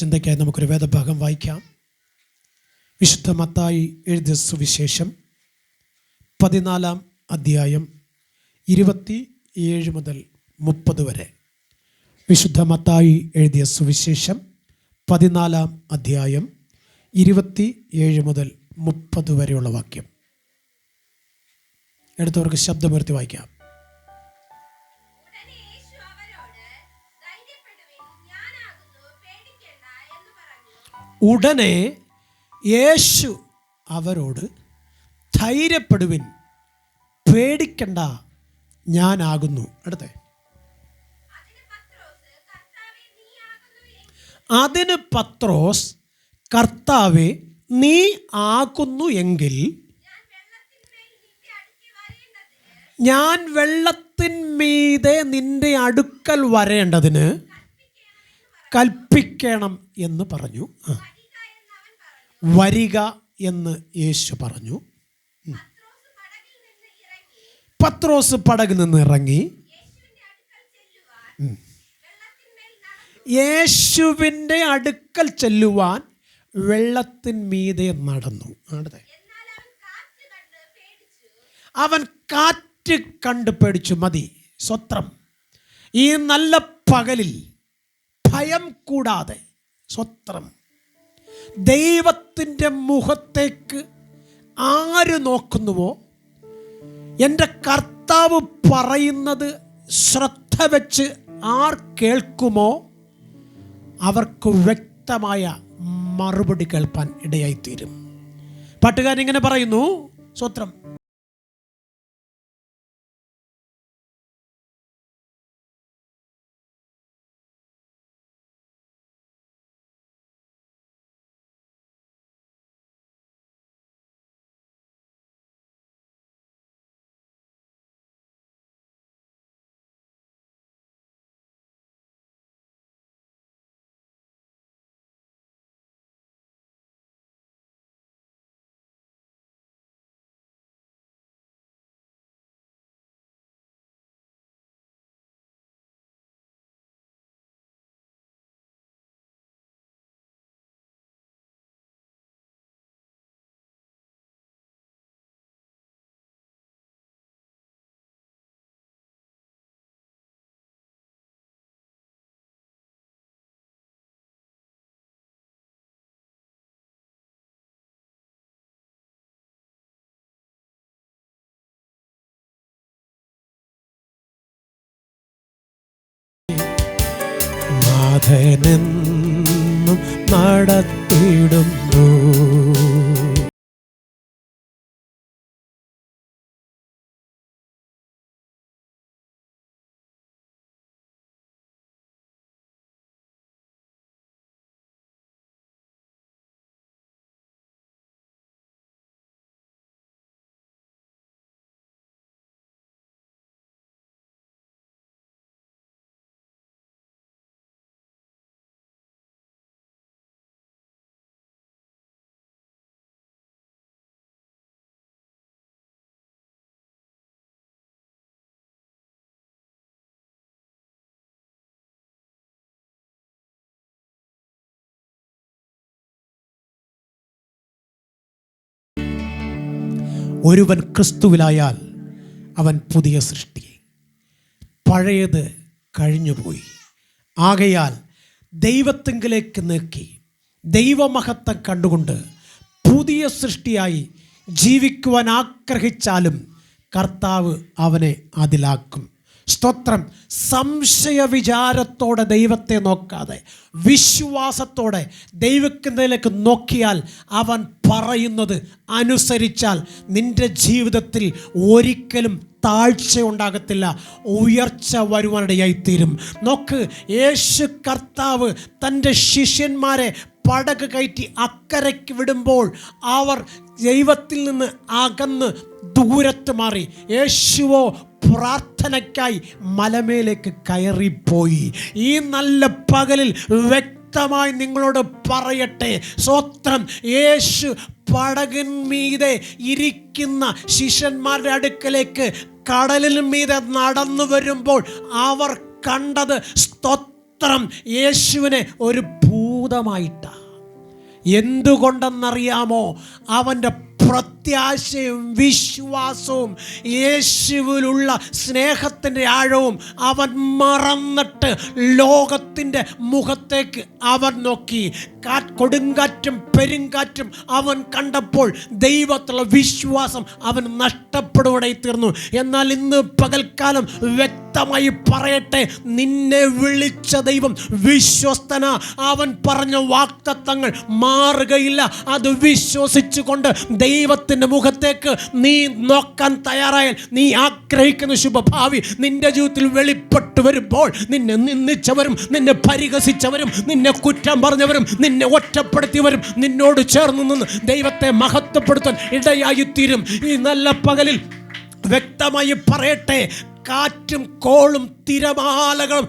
ചിന്തയ്ക്കായി നമുക്കൊരു വേദഭാഗം വായിക്കാം. വിശുദ്ധ മത്തായി എഴുതിയ സുവിശേഷം 14 അധ്യായം 27 മുതൽ 30 വരെ. വിശുദ്ധ മത്തായി എഴുതിയ സുവിശേഷം 14 അധ്യായം 27 മുതൽ 30 വരെയുള്ള വാക്യം. എടുത്തവർക്ക് ശബ്ദമുയർത്തി വായിക്കാം. ഉടനെ യേശു അവരോട്, ധൈര്യപ്പെടുവിൻ, പേടിക്കണ്ട, ഞാനാകുന്നു. അടുത്തേ, അതിന് പത്രോസ്, കർത്താവേ, നീ ആകുന്നു എങ്കിൽ ഞാൻ വെള്ളത്തിന്മീതെ നിന്റെ അടുക്കൽ വരേണ്ടതിന് കൽപ്പിക്കണം എന്ന് പറഞ്ഞു. വരിക എന്ന് യേശു പറഞ്ഞു. പത്രോസ് പടകിൽ നിന്ന് ഇറങ്ങി യേശുവിൻ്റെ അടുക്കൽ ചെല്ലുവാൻ വെള്ളത്തിന്മീതെ നടന്നു. അവൻ കാറ്റ് കണ്ട് പേടിച്ചു. മതി, സ്വത്രം. ഈ നല്ല പകലിൽ ഭയം കൂടാതെ സ്വത്രം ദൈവത്തിൻ്റെ മുഖത്തേക്ക് ആര് നോക്കുന്നുവോ, എൻ്റെ കർത്താവ് പറയുന്നത് ശ്രദ്ധ വെച്ച് ആർ കേൾക്കുമോ, അവർക്ക് വ്യക്തമായ മറുപടി കേൾപ്പാൻ ഇടയായിത്തീരും. പാട്ടുകാരൻ ഇങ്ങനെ പറയുന്നു, സ്വത്രം. നാഥനെന്നും നടത്തിടുന്നു. ഒരുവൻ ക്രിസ്തുവിലായാൽ അവൻ പുതിയ സൃഷ്ടി, പഴയത് കഴിഞ്ഞുപോയി. ആകയാൽ ദൈവത്തിങ്കിലേക്ക് നോക്കി ദൈവമഹത്വം കണ്ടുകൊണ്ട് പുതിയ സൃഷ്ടിയായി ജീവിക്കുവാൻ ആഗ്രഹിച്ചാലും കർത്താവ് അവനെ അതിലാക്കും. സ്തോത്രം. സംശയ വിചാരത്തോടെ ദൈവത്തെ നോക്കാതെ വിശ്വാസത്തോടെ ദൈവത്തിലേക്ക് നോക്കിയാൽ അവൻ പറയുന്നത് അനുസരിച്ചാൽ നിൻ്റെ ജീവിതത്തിൽ ഒരിക്കലും താഴ്ച ഉണ്ടാകത്തില്ല, ഉയർച്ച വരുവാനിടയായിത്തീരും. നോക്ക്, യേശു കർത്താവ് തൻ്റെ ശിഷ്യന്മാരെ പടക് കയറ്റി അക്കരയ്ക്ക് വിടുമ്പോൾ അവർ ദൈവത്തിൽ നിന്ന് അകന്ന് ദൂരത്ത് മാറി. യേശുവോ പ്രാർത്ഥനയ്ക്കായി മലമേലേക്ക് കയറിപ്പോയി. ഈ നല്ല പകലിൽ വ്യക്തമായി നിങ്ങളോട് പറയട്ടെ, സ്വത്രം, യേശു പടകിന്മീതെ ഇരിക്കുന്ന ശിഷ്യന്മാരുടെ അടുക്കലേക്ക് കടലിൽ മീതെ നടന്നു വരുമ്പോൾ അവർ കണ്ടത്, സ്തോത്രം, യേശുവിനെ ഒരു ഭൂത അത്ഭുതമായിട്ടാണ്. എന്തുകൊണ്ടെന്നറിയാമോ? അവൻ്റെ പ്രത്യാശയും വിശ്വാസവും യേശുവിലുള്ള സ്നേഹത്തിൻ്റെ ആഴവും അവൻ മറന്നിട്ട് ലോകത്തിൻ്റെ മുഖത്തേക്ക് അവൻ നോക്കി. കൊടുങ്കാറ്റും പെരുങ്കാറ്റും അവൻ കണ്ടപ്പോൾ ദൈവത്തിലുള്ള വിശ്വാസം അവൻ നഷ്ടപ്പെടുവാനായി തീർന്നു. എന്നാൽ ഇന്ന് പകൽക്കാലം വ്യക്തമായി പറയട്ടെ, നിന്നെ വിളിച്ച ദൈവം വിശ്വസ്തനാ. അവൻ പറഞ്ഞ വാഗ്ദത്തങ്ങൾ മാറുകയില്ല. അത് വിശ്വസിച്ചുകൊണ്ട് ദൈവത്തിൻ്റെ മുഖത്തേക്ക് നീ നോക്കാൻ തയ്യാറായാൽ, നീ ആഗ്രഹിക്കുന്ന ശുഭഭാവി നിന്റെ ജീവിതത്തിൽ വെളിപ്പെട്ടു വരുമ്പോൾ, നിന്നെ നിന്ദിച്ചവരും നിന്നെ പരിഹസിച്ചവരും നിന്നെ കുറ്റം പറഞ്ഞവരും നിന്നെ ഒറ്റപ്പെടുത്തിയവരും നിന്നോട് ചേർന്ന് നിന്ന് ദൈവത്തെ മഹത്വപ്പെടുത്താൻ ഇടയായിത്തീരും. ഈ നല്ല പകലിൽ വ്യക്തമായി പറയട്ടെ, കാറ്റും കോളും തിരമാലകളും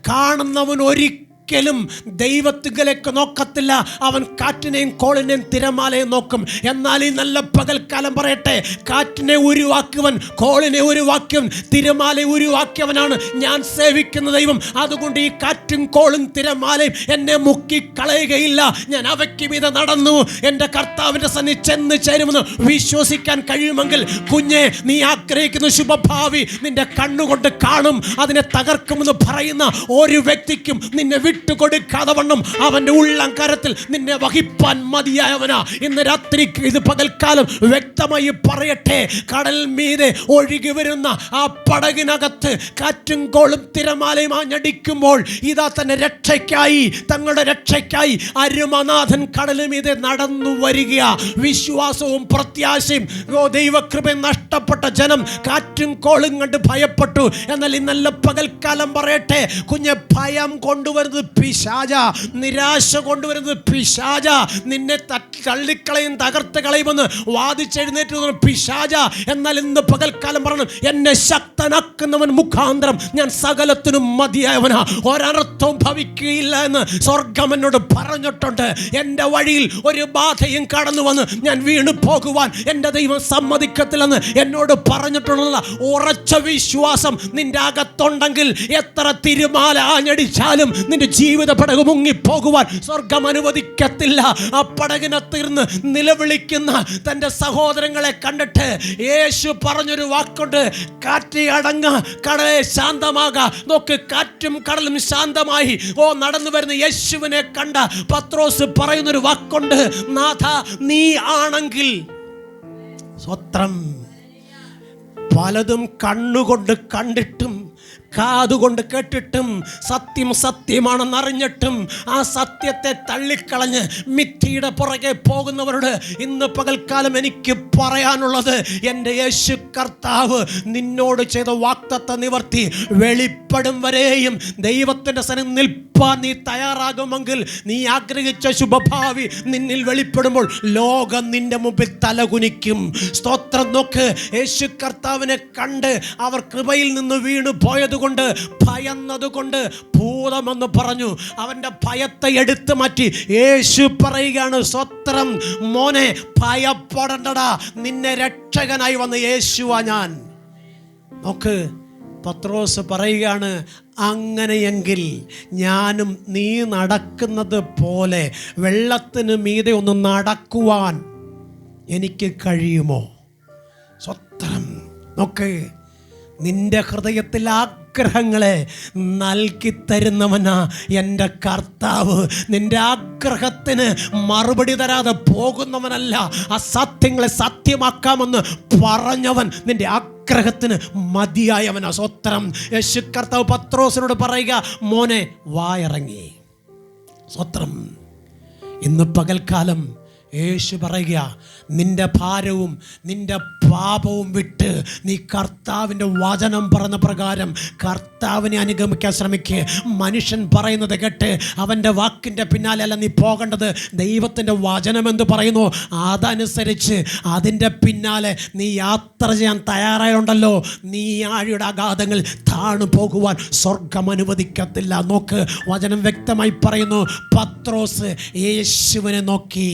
കാണുന്നവൻ ഒരിക്കലും ദൈവത്തിലേക്ക് നോക്കത്തില്ല. അവൻ കാറ്റിനെയും കോളിനെയും തിരമാലയും നോക്കും. എന്നാൽ ഈ നല്ല പകൽക്കാലം പറയട്ടെ, കാറ്റിനെ ഉരുവാക്കിയവൻ, കോളിനെ ഉരുവാക്കിയവൻ, തിരമാലയെ ഉരുവാക്കിയവനാണ് ഞാൻ സേവിക്കുന്ന ദൈവം. അതുകൊണ്ട് ഈ കാറ്റും കോളും തിരമാലയും എന്നെ മുക്കിക്കളയുകയില്ല. ഞാൻ അവയ്ക്ക് മീതെ നടന്നു എൻ്റെ കർത്താവിൻ്റെ സന്നിധി ചെന്ന് ചേരുമെന്ന് വിശ്വസിക്കാൻ കഴിയുമെങ്കിൽ, കുഞ്ഞെ, നീ ആഗ്രഹിക്കുന്ന ശുഭഭാവി നിന്റെ കണ്ണുകൊണ്ട് കാണും. അതിനെ തകർക്കുമെന്ന് പറയുന്ന ഒരു വ്യക്തിക്കും നിന്നെ വിട്ടുകൊടുക്കാതെ വണ്ണം അവൻ്റെ ഉള്ളം കരത്തിൽ നിന്നെ വഹിപ്പാൻ മതിയായവനാ. ഇന്ന് രാത്രി, ഇത് പകൽക്കാലം വ്യക്തമായി പറയട്ടെ, കടൽ മീതെ ഒഴുകി വരുന്ന ആ പടകിനകത്ത് കാറ്റും കോളും തിരമാലയും ആഞ്ഞടിക്കുമ്പോൾ ഇതാ തന്നെ രക്ഷയ്ക്കായി, തങ്ങളുടെ രക്ഷയ്ക്കായി അരുമനാഥൻ കടൽ മീതെ നടന്നു വരിക. വിശ്വാസവും പ്രത്യാശയും ദൈവകൃപയും നഷ്ടപ്പെട്ട ജനം കാറ്റും കോളും കണ്ട് ഭയപ്പെട്ടു. എന്നാൽ ഇന്നല്ല പകൽക്കാലം പറയട്ടെ, കുഞ്ഞെ, ഭയം കൊണ്ടുവരുന്നത് പിശാച, നിരാശ കൊണ്ടുവരുന്നത് പിശാച, നിന്നെ തള്ളിക്കളയും തകർത്ത് കളയുമെന്ന് വാദിച്ചെഴുന്നേറ്റ് പിശാച. എന്നാൽ ഇന്ന് പകൽക്കാലം പറഞ്ഞു, എന്നെ ശക്തനാക്കുന്നവൻ മുഖാന്തരം ഞാൻ സകലത്തിനും മതിയായവനാ, ഒരർത്ഥവും ഭവിക്കുകയില്ല എന്ന് സ്വർഗം എന്നോട് പറഞ്ഞിട്ടുണ്ട്. എൻ്റെ വഴിയിൽ ഒരു ബാധയും കടന്നു വന്ന് ഞാൻ വീണു പോകുവാൻ എൻ്റെ ദൈവം സമ്മതിക്കത്തില്ലെന്ന് എന്നോട് പറഞ്ഞിട്ടുള്ള ഉറച്ച വിശ്വാസം നിന്റെ അകത്തുണ്ടെങ്കിൽ, എത്ര തിരുമാല ആഞ്ഞടിച്ചാലും നിന്റെ ജീവിത പടക് മുങ്ങിപ്പോകുവാൻ സ്വർഗം അനുവദിക്കത്തില്ല. ആ പടകിനെ തീർന്ന് നിലവിളിക്കുന്ന തൻ്റെ സഹോദരങ്ങളെ കണ്ടിട്ട് യേശു പറഞ്ഞൊരു വാക്കുണ്ട്, കാറ്റ് അടങ്ങ, കടലെ ശാന്തമാക. നോക്ക്, കാറ്റും കടലും ശാന്തമായി. നടന്നു വരുന്ന യേശുവിനെ കണ്ട പത്രോസ് പറയുന്നൊരു വാക്കുണ്ട്, നാഥ, നീ ആണെങ്കിൽ. സ്വത്രം. പലതും കണ്ണുകൊണ്ട് കണ്ടിട്ടും കാതുകൊണ്ട് കേട്ടിട്ടും സത്യം സത്യമാണെന്ന് അറിഞ്ഞിട്ടും ആ സത്യത്തെ തള്ളിക്കളഞ്ഞ് മിഥ്യയുടെ പുറകെ പോകുന്നവരോട് ഇന്ന് പകൽക്കാലം എനിക്ക് പറയാനുള്ളത്, എൻ്റെ യേശു കർത്താവ് നിന്നോട് ചെയ്ത വാഗ്ദത്ത നിവർത്തി വെളിപ്പെടും വരെയും ദൈവത്തിൻ്റെ സന്നിധിയിൽ നിൽപ്പാൻ നീ തയ്യാറാകുമെങ്കിൽ, നീ ആഗ്രഹിച്ച ശുഭഭാവി നിന്നിൽ വെളിപ്പെടുമ്പോൾ ലോകം നിന്റെ മുമ്പിൽ തലകുനിക്കും. സ്തോത്രം. നോക്ക്, യേശു കർത്താവിനെ കണ്ട് അവർ കൃപയിൽ നിന്ന് വീണു പോയത് കൊണ്ട്, ഭയന്നതുകൊണ്ട് ഭൂതമെന്ന് പറഞ്ഞു. അവൻ്റെ ഭയത്തെ എടുത്തു മാറ്റി യേശു പറയുകയാണ്, സ്വത്രം, മോനെ, ഭയപ്പെടണ്ടടാ, നിന്നെ രക്ഷകനായി വന്ന യേശുവാ ഞാൻ. നോക്ക്, പത്രോസ് പറയുകയാണ്, അങ്ങനെയെങ്കിൽ ഞാനും നീ നടക്കുന്നത് പോലെ വെള്ളത്തിന് മീതെ ഒന്ന് നടക്കുവാൻ എനിക്ക് കഴിയുമോ? സ്വത്രം. നോക്ക്, നിന്റെ ഹൃദയത്തിൽ ആഗ്രഹങ്ങളെ നൽകി തരുന്നവനാ എൻ്റെ കർത്താവ്. നിന്റെ ആഗ്രഹത്തിന് മറുപടി തരാതെ പോകുന്നവനല്ല. അസത്യങ്ങളെ സത്യമാക്കാമെന്ന് പറഞ്ഞവൻ നിന്റെ ആഗ്രഹത്തിന് മതിയായവനാ. സ്വത്രം. യേശു കർത്താവ് പത്രോസിനോട് പറയുക, മോനെ, വായിറങ്ങി. സ്വത്രം. ഇന്ന് പകൽക്കാലം യേശു പറയുക, നിന്റെ ഭാരവും നിന്റെ പാപവും വിട്ട് നീ കർത്താവിൻ്റെ വചനം പറഞ്ഞ പ്രകാരം കർത്താവിനെ അനുഗമിക്കാൻ ശ്രമിക്കുക. മനുഷ്യൻ പറയുന്നത് കേട്ട് അവൻ്റെ വാക്കിൻ്റെ പിന്നാലെ അല്ല നീ പോകേണ്ടത്. ദൈവത്തിൻ്റെ വചനം എന്ത് പറയുന്നു അതനുസരിച്ച് അതിൻ്റെ പിന്നാലെ നീ യാത്ര ചെയ്യാൻ തയ്യാറായുണ്ടല്ലോ, നീ ആഴിയുടെ അഗാധങ്ങൾ താണു പോകുവാൻ സ്വർഗം അനുവദിക്കത്തില്ല. നോക്ക്, വചനം വ്യക്തമായി പറയുന്നു, പത്രോസ് യേശുവിനെ നോക്കി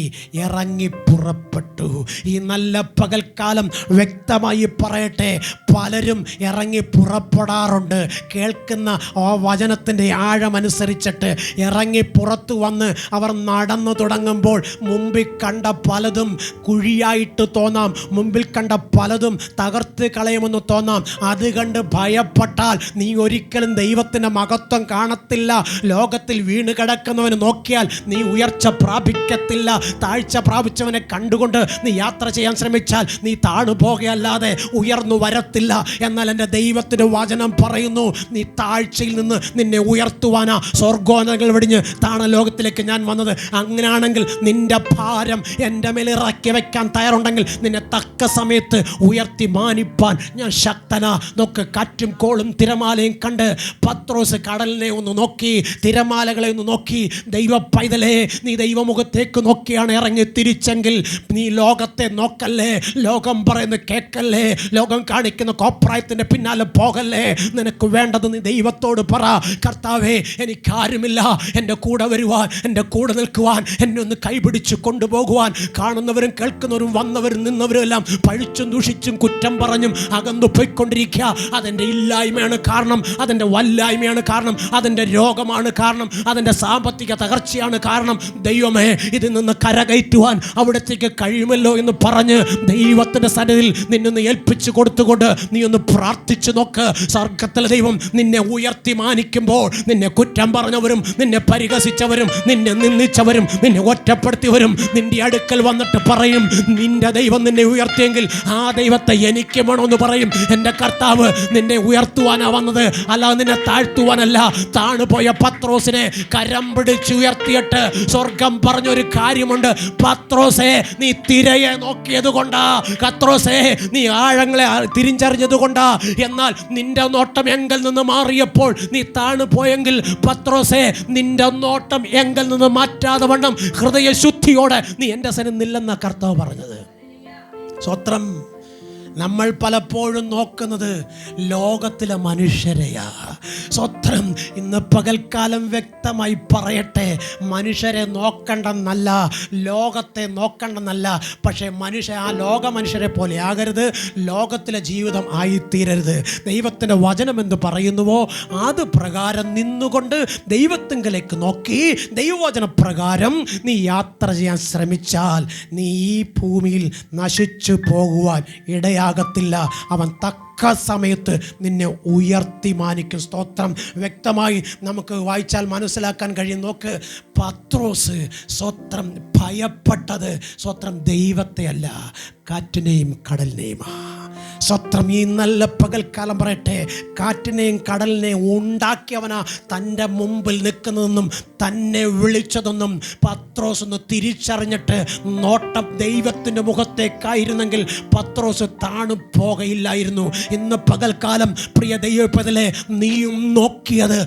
ഇറങ്ങി പുറപ്പെട്ടു. ഈ നല്ല പകൽക്കാലം വ്യക്തമായി പറയട്ടെ, പലരും ഇറങ്ങി പുറപ്പെടാറുണ്ട്. കേൾക്കുന്ന ആ വചനത്തിൻ്റെ ആഴമനുസരിച്ചിട്ട് ഇറങ്ങി പുറത്തു വന്ന് അവർ നടന്നു തുടങ്ങുമ്പോൾ മുമ്പിൽ കണ്ട പലതും കുഴിയായിട്ട് തോന്നാം, മുമ്പിൽ കണ്ട പലതും തകർത്ത് കളയുമെന്ന് തോന്നാം. അത് കണ്ട് ഭയപ്പെട്ടാൽ നീ ഒരിക്കലും ദൈവത്തിൻ്റെ മഹത്വം കാണത്തില്ല. ലോകത്തിൽ വീണ് കിടക്കുന്നവന് നോക്കിയാൽ നീ ഉയർച്ച പ്രാപിക്കത്തില്ല. താഴ്ച പ്രാപിച്ചവനെ കണ്ടുകൊണ്ട് നീ യാത്ര ചെയ്യാൻ ശ്രമിച്ചാൽ നീ താണു പോകുകയല്ലാതെ ഉയർന്നു വരത്തില്ല. എന്നാൽ എൻ്റെ ദൈവത്തിൻ്റെ വചനം പറയുന്നു, നീ താഴ്ചയിൽ നിന്ന് നിന്നെ ഉയർത്തുവാനാ സ്വർഗോന്നതങ്ങൾ വെടിഞ്ഞ് താണ ലോകത്തിലേക്ക് ഞാൻ വന്നത്. അങ്ങനെയാണെങ്കിൽ നിന്റെ ഭാരം എൻ്റെ മേൽ ഇറക്കി വെക്കാൻ തയ്യാറുണ്ടെങ്കിൽ നിന്നെ തക്ക സമയത്ത് ഉയർത്തി മാനിപ്പാൻ ഞാൻ ശക്തനാ. നോക്ക്, കാറ്റും കോളും തിരമാലയും കണ്ട് പത്രോസ് കടലിനെ ഒന്ന് നോക്കി, തിരമാലകളെ ഒന്ന് നോക്കി. ദൈവ പൈതലേ, നീ ദൈവമുഖത്തേക്ക് നോക്കിയാണ് ഇറങ്ങി തിരിച്ചെങ്കിൽ നീ ലോകത്തെ നോക്കല്ലേ, ലോകം പറയുന്നത് കേൾക്കല്ലേ, ലോകം കാണിക്കുന്ന കോപ്രായത്തിൻ്റെ പിന്നാലെ പോകല്ലേ. നിനക്ക് വേണ്ടത് നീ ദൈവത്തോട് പറ, കർത്താവേ എനിക്കാരുമില്ല, എൻ്റെ കൂടെ വരുവാൻ, എൻ്റെ കൂടെ നിൽക്കുവാൻ, എന്നെ ഒന്ന് കൈപിടിച്ച് കൊണ്ടുപോകുവാൻ. കാണുന്നവരും കേൾക്കുന്നവരും വന്നവരും നിന്നവരും എല്ലാം പഴിച്ചും ദൂഷിച്ചും കുറ്റം പറഞ്ഞും അകന്നു പോയിക്കൊണ്ടിരിക്കുക. അതെൻ്റെ ഇല്ലായ്മയാണ് കാരണം, അതെൻ്റെ വല്ലായ്മയാണ് കാരണം, അതെൻ്റെ രോഗമാണ് കാരണം, അതെൻ്റെ സാമ്പത്തിക തകർച്ചയാണ് കാരണം. ദൈവമേ, ഇതിൽ നിന്ന് കരകയറ്റുവാൻ അവിടത്തേക്ക് കഴിയുമല്ലോ എന്ന് പറഞ്ഞ് ദൈവത്തിൻ്റെ സന്നിധിയിൽ നിന്നൊന്ന് ഏൽപ്പിച്ചു കൊടുത്തുകൊണ്ട് നീ ഒന്ന് പ്രാർത്ഥിച്ചു നോക്ക്. സ്വർഗ്ഗത്തിലെ ദൈവം നിന്നെ ഉയർത്തി മാനിക്കുമ്പോൾ നിന്നെ കുറ്റം പറഞ്ഞവരും നിന്നെ പരിഹസിച്ചവരും നിന്നെ നിന്ദിച്ചവരും നിന്നെ ഒറ്റപ്പെടുത്തിയവരും നിന്റെ അടുക്കൽ വന്നിട്ട് പറയും, നിന്റെ ദൈവം നിന്നെ ഉയർത്തിയെങ്കിൽ ആ ദൈവത്തെ എനിക്ക് വേണമെന്ന് പറയും. എൻ്റെ കർത്താവ് നിന്നെ ഉയർത്തുവാനാ വന്നത്, അല്ലാതെ നിന്നെ താഴ്ത്തുവാനല്ല. താണുപോയ പത്രോസിനെ കരം പിടിച്ച് ഉയർത്തിയിട്ട് സ്വർഗം പറഞ്ഞൊരു കാര്യമുണ്ട്, പത്രോസേ നീ തിരയെ നോക്കിയത് കൊണ്ടാ, പത്രോസേ നീ ആഴങ്ങളെ തിരിച്ചറിഞ്ഞത് കൊണ്ടാ. എന്നാൽ നിന്റെ നോട്ടം എങ്കിൽ നിന്ന് മാറിയപ്പോൾ നീ താണു പോയെങ്കിൽ പത്രോസേ, നിന്റെ നോട്ടം എങ്കിൽ നിന്ന് മാറ്റാതെ വണ്ണം ഹൃദയശുദ്ധിയോടെ നീ എൻ്റെ സന്നിധിയിൽ നില്ലെന്ന കർത്താവ് പറഞ്ഞത്. സ്വത്രം. നമ്മൾ പലപ്പോഴും നോക്കുന്നത് ലോകത്തിലെ മനുഷ്യരെയാ. സ്വത്രം. ഇന്ന് പകൽക്കാലം വ്യക്തമായി പറയട്ടെ, മനുഷ്യരെ നോക്കണ്ടെന്നല്ല, ലോകത്തെ നോക്കണ്ടെന്നല്ല, പക്ഷേ ആ ലോക മനുഷ്യരെ പോലെ ആകരുത്, ലോകത്തിലെ ജീവിതം ആയിത്തീരരുത്. ദൈവത്തിൻ്റെ വചനം എന്ന് പറയുന്നുവോ അത് പ്രകാരം നിന്നുകൊണ്ട് ദൈവത്തിങ്കലേക്ക് നോക്കി ദൈവവചന പ്രകാരം നീ യാത്ര ചെയ്യാൻ ശ്രമിച്ചാൽ നീ ഈ ഭൂമിയിൽ നശിച്ചു പോകുവാൻ ഇടയാ ത്തില്ല. അവൻ തക്ക സമയത്ത് നിന്നെ ഉയർത്തി മാനിക്കും. സ്തോത്രം. വ്യക്തമായി നമുക്ക് വായിച്ചാൽ മനസ്സിലാക്കാൻ കഴിയും. നോക്ക്, പത്രോസ് സ്വത്രം ഭയപ്പെട്ടത് സ്വത്രം ദൈവത്തെ അല്ല, കാറ്റിനെയും കടലിനെയുമാ. സ്വത്രം. ഈ നല്ല പകൽക്കാലം പറയട്ടെ, കാറ്റിനെയും കടലിനെയും ഉണ്ടാക്കിയവനാ തൻ്റെ മുമ്പിൽ നിൽക്കുന്നതെന്നും തന്നെ വിളിച്ചതെന്നും പത്രോസ് ഒന്ന് തിരിച്ചറിഞ്ഞിട്ട് നോട്ടം ദൈവത്തിൻ്റെ മുഖത്തേക്കായിരുന്നെങ്കിൽ പത്രോസ് താണു പോകയില്ലായിരുന്നു. ഇന്ന് പകൽക്കാലം പ്രിയ ദൈവപൈതലേ, നീയും നോക്കിയത്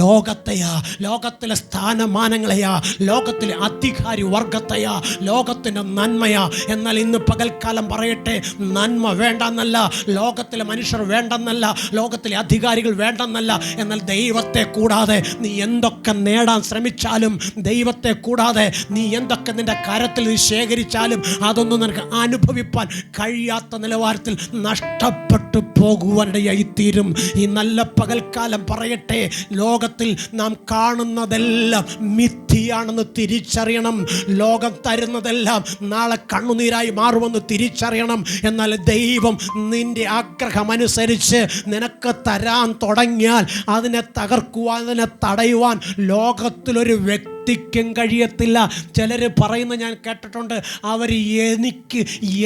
ലോകത്തെയാ, ലോകത്തിലെ സ്ഥാനമാനങ്ങളെയാ, ലോകത്തിലെ അധികാരി വർഗത്തെയാ, ലോകത്തിൻ്റെ നന്മയാ. എന്നാൽ ഇന്ന് പകൽക്കാലം പറയട്ടെ, നന്മ വേണ്ടെന്നല്ല, ലോകത്തിലെ മനുഷ്യർ വേണ്ടെന്നല്ല, ലോകത്തിലെ അധികാരികൾ വേണ്ടെന്നല്ല. എന്നാൽ ദൈവത്തെ കൂടാതെ നീ എന്തൊക്കെ നേടാൻ ശ്രമിച്ചാലും, ദൈവത്തെ കൂടാതെ നീ എന്തൊക്കെ നിന്റെ കരത്തിൽ നീ ശേഖരിച്ചാലും അതൊന്നും നിനക്ക് അനുഭവിപ്പാൻ കഴിയാത്ത നിലവാരത്തിൽ നഷ്ടപ്പെട്ടു പോകുവാനിടയായിത്തീരും. ഈ നല്ല പകൽക്കാലം പറയട്ടെ, ലോകത്തിൽ നാം കാണുന്നതെല്ലാം മിഥ്യയാണെന്ന് തിരിച്ചറിയണം. ലോകം തരുന്നതെല്ലാം നാളെ കണ്ണുനീരായി മാറുമെന്ന് തിരിച്ചറിയണം. എന്നാൽ ദൈവം നിന്റെ ആഗ്രഹമനുസരിച്ച് നിനക്ക് തരാൻ തുടങ്ങിയാൽ അതിനെ തകർക്കുവാൻ, അതിനെ തടയുവാൻ ലോകത്തിലൊരു വ്യക്തിക്കും കഴിയത്തില്ല. ചിലർ പറയുന്നത് ഞാൻ കേട്ടിട്ടുണ്ട്, അവർ എനിക്ക്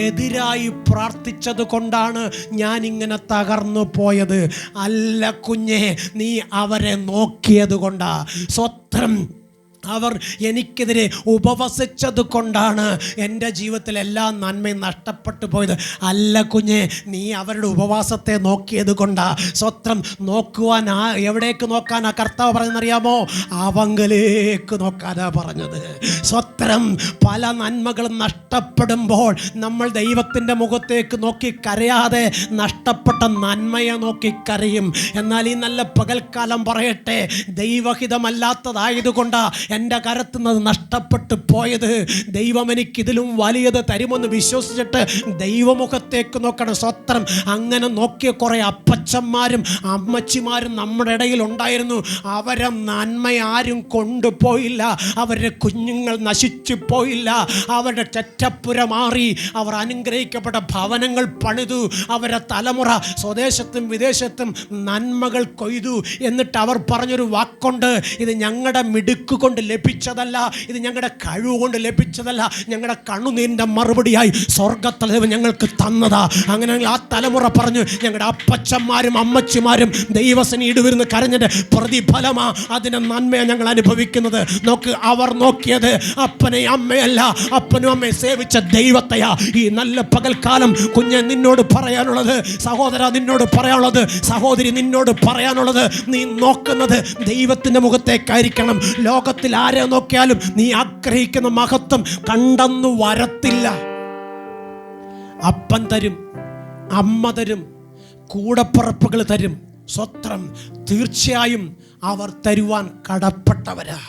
എതിരായി പ്രാർത്ഥിച്ചത് കൊണ്ടാണ് ഞാനിങ്ങനെ തകർന്നു പോയത്. അല്ല കുഞ്ഞേ, നീ അവരെ നോക്കിയത് കൊണ്ടാ. സ്വത്രം. അവർ എനിക്കെതിരെ ഉപവസിച്ചത് കൊണ്ടാണ് എൻ്റെ ജീവിതത്തിൽ എല്ലാ നന്മയും നഷ്ടപ്പെട്ടു പോയത്. അല്ല കുഞ്ഞെ, നീ അവരുടെ ഉപവാസത്തെ നോക്കിയത് കൊണ്ടാ. സ്വത്രം. നോക്കുവാൻ എവിടേക്ക് നോക്കാനാ കർത്താവ് പറഞ്ഞറിയാമോ? അവങ്കലേക്ക് നോക്കാനാ പറഞ്ഞത്. സ്വത്രം. പല നന്മകളും നഷ്ടപ്പെടുമ്പോൾ നമ്മൾ ദൈവത്തിൻ്റെ മുഖത്തേക്ക് നോക്കി കരയാതെ നഷ്ടപ്പെട്ട നന്മയെ നോക്കി കരയും. എന്നാൽ ഈ നല്ല പകൽക്കാലം പറയട്ടെ, ദൈവഹിതമല്ലാത്തതായതുകൊണ്ടാണ് എൻ്റെ കരത്തുന്നത് നഷ്ടപ്പെട്ടു പോയത്. ദൈവം എനിക്കിതിലും വലിയത് തരുമെന്ന് വിശ്വസിച്ചിട്ട് ദൈവമുഖത്തേക്ക് നോക്കണം. സ്വത്രം. അങ്ങനെ നോക്കിയ കുറേ അപ്പച്ചന്മാരും അമ്മച്ചിമാരും നമ്മുടെ ഇടയിൽ ഉണ്ടായിരുന്നു. അവരെ നന്മ ആരും കൊണ്ടുപോയില്ല. അവരുടെ കുഞ്ഞുങ്ങൾ നശിച്ചു പോയില്ല. അവരുടെ ചെറ്റപ്പുര മാറി. അവർ അനുഗ്രഹിക്കപ്പെട്ട ഭവനങ്ങൾ പണിതു. അവരുടെ തലമുറ സ്വദേശത്തും വിദേശത്തും നന്മകൾ കൊയ്തു. എന്നിട്ട് അവർ പറഞ്ഞൊരു വാക്കുണ്ട്, ഇത് ഞങ്ങളുടെ മിടുക്ക് കൊണ്ട് ലഭിച്ചതല്ല, ഇത് ഞങ്ങളുടെ കഴിവ് കൊണ്ട് ലഭിച്ചതല്ല, ഞങ്ങളുടെ കണ്ണുനീരിൻ്റെ മറുപടിയായി സ്വർഗ്ഗത്തിൽ ഞങ്ങൾക്ക് തന്നതാ. അങ്ങനെ ആ തലമുറ പറഞ്ഞു, ഞങ്ങളുടെ അപ്പച്ചന്മാരും അമ്മച്ചിമാരും ദൈവസന്നിധിയിൽ വരുന്ന കരഞ്ഞിട്ട് പ്രതിഫലമാ അതിൻ്റെ നന്മയാണ് ഞങ്ങൾ അനുഭവിക്കുന്നത്. നോക്ക്, അവർ നോക്കിയത് അപ്പനെ അമ്മയല്ല, അപ്പനും അമ്മയെ സേവിച്ച ദൈവത്തെയാ. ഈ നല്ല പകൽക്കാലം കുഞ്ഞെ നിന്നോട് പറയാനുള്ളത്, സഹോദര നിന്നോട് പറയാനുള്ളത്, സഹോദരി നിന്നോട് പറയാനുള്ളത്, നീ നോക്കുന്നത് ദൈവത്തിൻ്റെ മുഖത്തേക്കായിരിക്കണം. ലോകത്തിൽ ആരെ നോക്കിയാലും നീ ആഗ്രഹിക്കുന്ന മഹത്വം കണ്ടെന്നു വരത്തില്ല. അപ്പൻ തരും, അമ്മ തരും, കൂടപ്പുറപ്പുകൾ തരും. സ്വത്രം. തീർച്ചയായും അവർ തരുവാൻ കടപ്പെട്ടവരാ.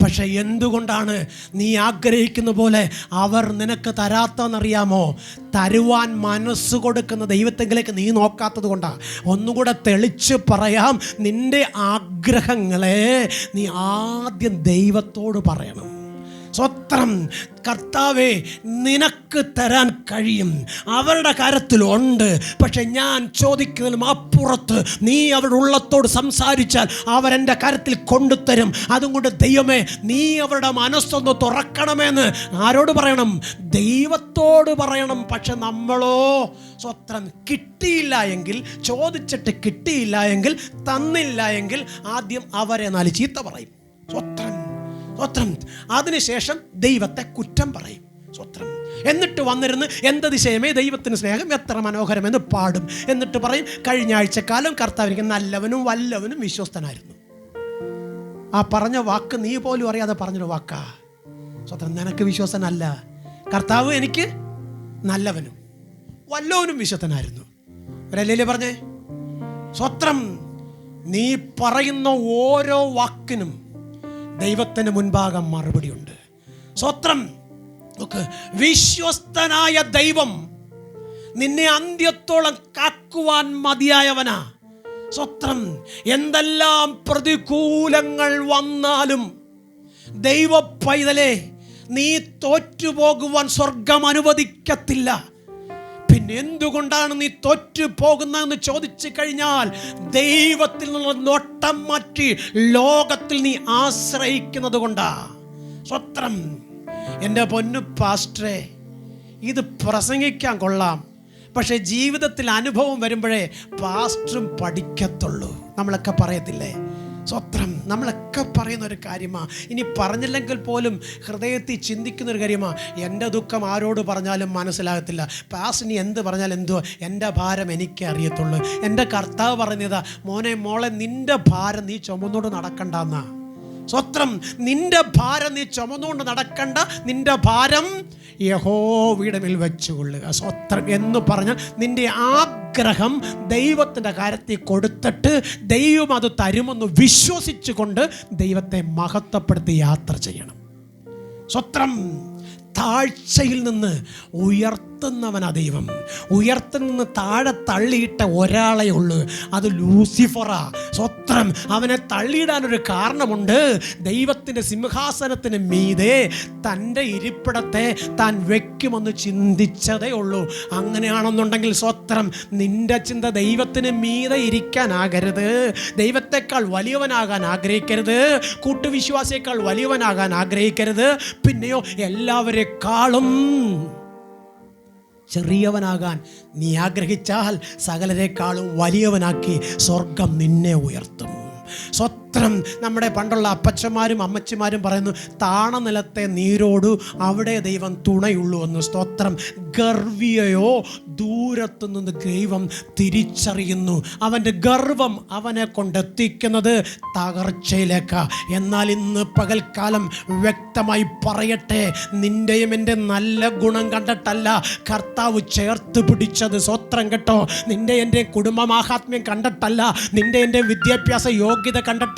പക്ഷെ എന്തുകൊണ്ടാണ് നീ ആഗ്രഹിക്കുന്ന പോലെ അവർ നിനക്ക് തരാത്തതെന്നറിയാമോ? തരുവാൻ മനസ്സ് കൊടുക്കുന്ന ദൈവത്തെങ്കിലേക്ക് നീ നോക്കാത്തത് കൊണ്ടാണ്. ഒന്നുകൂടെ തെളിച്ച് പറയാം, നിൻ്റെ ആഗ്രഹങ്ങളെ നീ ആദ്യം ദൈവത്തോട് പറയണം. സ്വത്രം. കർത്താവേ, നിനക്ക് തരാൻ കഴിയും, അവരുടെ കാര്യത്തിലുണ്ട്. പക്ഷെ ഞാൻ ചോദിക്കുന്നതിലും അപ്പുറത്ത് നീ അവരുടെ ഉള്ളത്തോട് സംസാരിച്ചാൽ അവരെൻ്റെ കാര്യത്തിൽ കൊണ്ടുതരും. അതുകൊണ്ട് ദൈവമേ, നീ അവരുടെ മനസ്സൊന്ന് തുറക്കണമെന്ന് ആരോട് പറയണം? ദൈവത്തോട് പറയണം. പക്ഷെ നമ്മളോ സ്വത്രം. കിട്ടിയില്ല എങ്കിൽ, ചോദിച്ചിട്ട് കിട്ടിയില്ല എങ്കിൽ, തന്നില്ല എങ്കിൽ ആദ്യം അവരെ നാല് ചീത്ത പറയും. സ്വത്രം. സ്വത്രം. അതിനുശേഷം ദൈവത്തെ കുറ്റം പറയും. സ്വത്രം. എന്നിട്ട് വന്നിരുന്ന് എന്തതിശയമേ ദൈവത്തിന് സ്നേഹം എത്ര മനോഹരമെന്ന് പാടും. എന്നിട്ട് പറയും, കഴിഞ്ഞ ആഴ്ചക്കാലം കർത്താവിന് നല്ലവനും വല്ലവനും വിശ്വസ്തനായിരുന്നു. ആ പറഞ്ഞ വാക്ക് നീ പോലും അറിയാതെ പറഞ്ഞൊരു വാക്കാ. സ്വത്രം. നിനക്ക് വിശ്വസ്തനല്ല, കർത്താവ് എനിക്ക് നല്ലവനും വല്ലവനും വിശ്വസ്തനായിരുന്നു. ഒരല്ലേ പറഞ്ഞേ? സ്വത്രം. നീ പറയുന്ന ഓരോ വാക്കിനും ദൈവത്തിന് മുൻപാകം മറുപടിയുണ്ട്. സ്വത്രം. വിശ്വസ്തനായ ദൈവം നിന്നെ അന്ത്യത്തോളം കാക്കുവാൻ മതിയായവനാ. സ്വത്രം. എന്തെല്ലാം പ്രതികൂലങ്ങൾ വന്നാലും ദൈവ പൈതലേ, നീ തോറ്റുപോകുവാൻ സ്വർഗം അനുവദിക്കത്തില്ല. പിന്നെ എന്തുകൊണ്ടാണ് നീ തോറ്റു പോകുന്നതെന്ന് ചോദിച്ചു കഴിഞ്ഞാൽ, ദൈവത്തിൽ നിന്നുള്ള നോട്ടം മാറ്റി ലോകത്തിൽ നീ ആശ്രയിക്കുന്നത് കൊണ്ടാ. സ്വത്രം. എൻ്റെ പൊന്നു പാസ്റ്ററെ, ഇത് പ്രസംഗിക്കാൻ കൊള്ളാം, പക്ഷേ ജീവിതത്തിൽ അനുഭവം വരുമ്പോഴേ പാസ്റ്ററും പഠിക്കത്തുള്ളൂ. നമ്മളൊക്കെ പറയത്തില്ലേ? സ്വത്രം. നമ്മളൊക്കെ പറയുന്ന ഒരു കാര്യമാണ്. ഇനി പറഞ്ഞില്ലെങ്കിൽ പോലും ഹൃദയത്തിൽ ചിന്തിക്കുന്നൊരു കാര്യമാണ്. എൻ്റെ ദുഃഖം ആരോട് പറഞ്ഞാലും മനസ്സിലാകത്തില്ല. പാസ്റ്റർ നീ എന്ത് പറഞ്ഞാൽ എന്തോ, എൻ്റെ ഭാരം എനിക്കേ അറിയത്തുള്ളൂ. എൻ്റെ കർത്താവ് പറഞ്ഞതാ, മോനെ മോളെ, നിൻ്റെ ഭാരം നീ ചുമന്നുകൊണ്ട് നടക്കണ്ടെന്നാ. സ്വത്രം. നിൻ്റെ ഭാരം നീ ചുമന്നുകൊണ്ട് നടക്കണ്ട, നിൻ്റെ ഭാരം യഹോവയുടെ മേൽ വെച്ചുകൊള്ളുക. സ്വത്രം എന്ന് പറഞ്ഞാൽ നിൻ്റെ ആഗ്രഹം ദൈവത്തിൻ്റെ കാര്യത്തിൽ കൊടുത്തിട്ട് ദൈവം അത് തരുമെന്ന് വിശ്വസിച്ചുകൊണ്ട് ദൈവത്തെ മഹത്വപ്പെടുത്തി യാത്ര ചെയ്യണം. സ്വത്രം. താഴ്ചയിൽ നിന്ന് ഉയർത്തുന്നവനാ ദൈവം. ഉയർത്തിൽ നിന്ന് താഴെ തള്ളിയിട്ട ഒരാളെ ഉള്ളൂ, അത് ലൂസിഫറാ. സ്വത്രം. അവനെ തള്ളിയിടാനൊരു കാരണമുണ്ട്. ദൈവത്തിൻ്റെ സിംഹാസനത്തിന് മീതെ തൻ്റെ ഇരിപ്പിടത്തെ താൻ വെക്കുമെന്ന് ചിന്തിച്ചതേ ഉള്ളൂ. അങ്ങനെയാണെന്നുണ്ടെങ്കിൽ സ്വത്രം, നിന്റെ ചിന്ത ദൈവത്തിന് മീതെ ഇരിക്കാനാകരുത്, ദൈവത്തെക്കാൾ വലിയവനാകാൻ ആഗ്രഹിക്കരുത്, കൂട്ടുവിശ്വാസിയേക്കാൾ വലിയവനാകാൻ ആഗ്രഹിക്കരുത്. പിന്നെയോ എല്ലാവരെക്കാളും ചെറിയവനാകാൻ നീ ആഗ്രഹിച്ചാൽ സകലരെക്കാളും വലിയവനാക്കി സ്വർഗം നിന്നെ ഉയർത്തും. സ്വത്രം. നമ്മുടെ പണ്ടുള്ള അപ്പച്ചന്മാരും അമ്മച്ചിമാരും പറയുന്നു, താണ നിലത്തെ നീരോടു അവിടെ ദൈവം തുണയുള്ളൂ എന്ന്. സ്തോത്രം. ഗർവിയെയോ ദൂരത്തു നിന്ന് ദൈവം തിരിച്ചറിയുന്നു. അവൻ്റെ ഗർവം അവനെ കൊണ്ടെത്തിക്കുന്നത് തകർച്ചയിലേക്ക്. എന്നാൽ ഇന്ന് പകൽക്കാലം വ്യക്തമായി പറയട്ടെ, നിൻ്റെയും എൻ്റെ നല്ല ഗുണം കണ്ടിട്ടല്ല കർത്താവ് ചേർത്ത് പിടിച്ചത്. സ്വത്രം കേട്ടോ. നിൻ്റെ എൻ്റെ കുടുംബമാഹാത്മ്യം കണ്ടിട്ടല്ല, നിൻ്റെ എൻ്റെ വിദ്യാഭ്യാസ യോഗ്യത കണ്ടിട്ടല്ല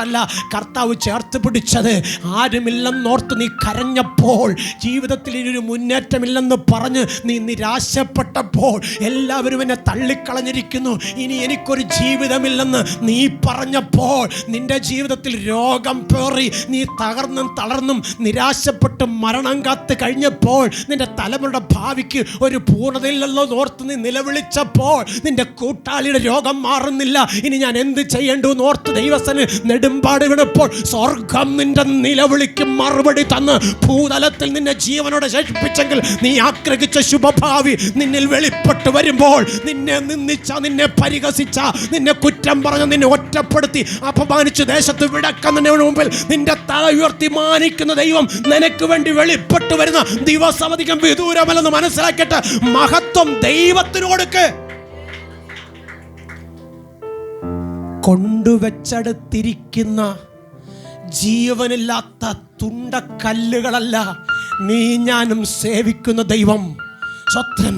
കർത്താവ് ചേർത്ത് പിടിച്ചത്. ആരുമില്ലെന്നോർത്ത് നീ കരഞ്ഞപ്പോൾ, ജീവിതത്തിൽ ഇനിയൊരു മുന്നേറ്റമില്ലെന്ന് പറഞ്ഞ് നീ നിരാശപ്പെട്ടപ്പോൾ, എല്ലാവരും എന്നെ തള്ളിക്കളഞ്ഞിരിക്കുന്നു, ഇനി എനിക്കൊരു ജീവിതമില്ലെന്ന് നീ പറഞ്ഞപ്പോൾ, നിന്റെ ജീവിതത്തിൽ രോഗം പേറി നീ തകർന്നും തളർന്നും നിരാശപ്പെട്ട് മരണം കാത്ത് കഴിഞ്ഞപ്പോൾ, നിന്റെ തലമുറയുടെ ഭാവിക്ക് ഒരു പൂർണ്ണതയില്ലല്ലോ ഓർത്ത് നീ നിലവിളിച്ചപ്പോൾ, നിന്റെ കൂട്ടാളിയുടെ രോഗം മാറുന്നില്ല, ഇനി ഞാൻ എന്ത് ചെയ്യേണ്ടു ഓർത്ത് ദൈവസന് നെടുമ്പാട് വീണപ്പോൾ, സ്വർഗം നിന്റെ നിലവിളിക്ക് മറുപടി തന്ന് ഭൂതലത്തിൽ നിന്നെ ജീവനോടെ ശേഷിപ്പിച്ചെങ്കിൽ നീ ആഗ്രഹിച്ച ശുഭഭാവി നിന്നിൽ വെളിപ്പെട്ട് വരുമ്പോൾ, നിന്നെ നിന്ദിച്ച, നിന്നെ പരിഹസിച്ച, നിന്നെ കുറ്റം പറഞ്ഞ, നിന്നെ ഒറ്റപ്പെടുത്തി അപമാനിച്ച് ദേശത്ത് വിടക്കുന്നതിന് മുമ്പിൽ നിന്റെ തല ഉയർത്തി മാനിക്കുന്ന ദൈവം നിനക്ക് വേണ്ടി വെളിപ്പെട്ട് വരുന്ന ദിവസം അധികം വിദൂരമല്ലെന്ന് മനസ്സിലാക്കട്ടെ. മഹത്വം ദൈവത്തിനോടുക്ക്. കൊണ്ടുവച്ചടുത്തിരിക്കുന്ന ജീവനില്ലാത്ത തുണ്ടക്കല്ലുകളല്ല നീ ഞാനും സേവിക്കുന്ന ദൈവം. സ്വത്രം.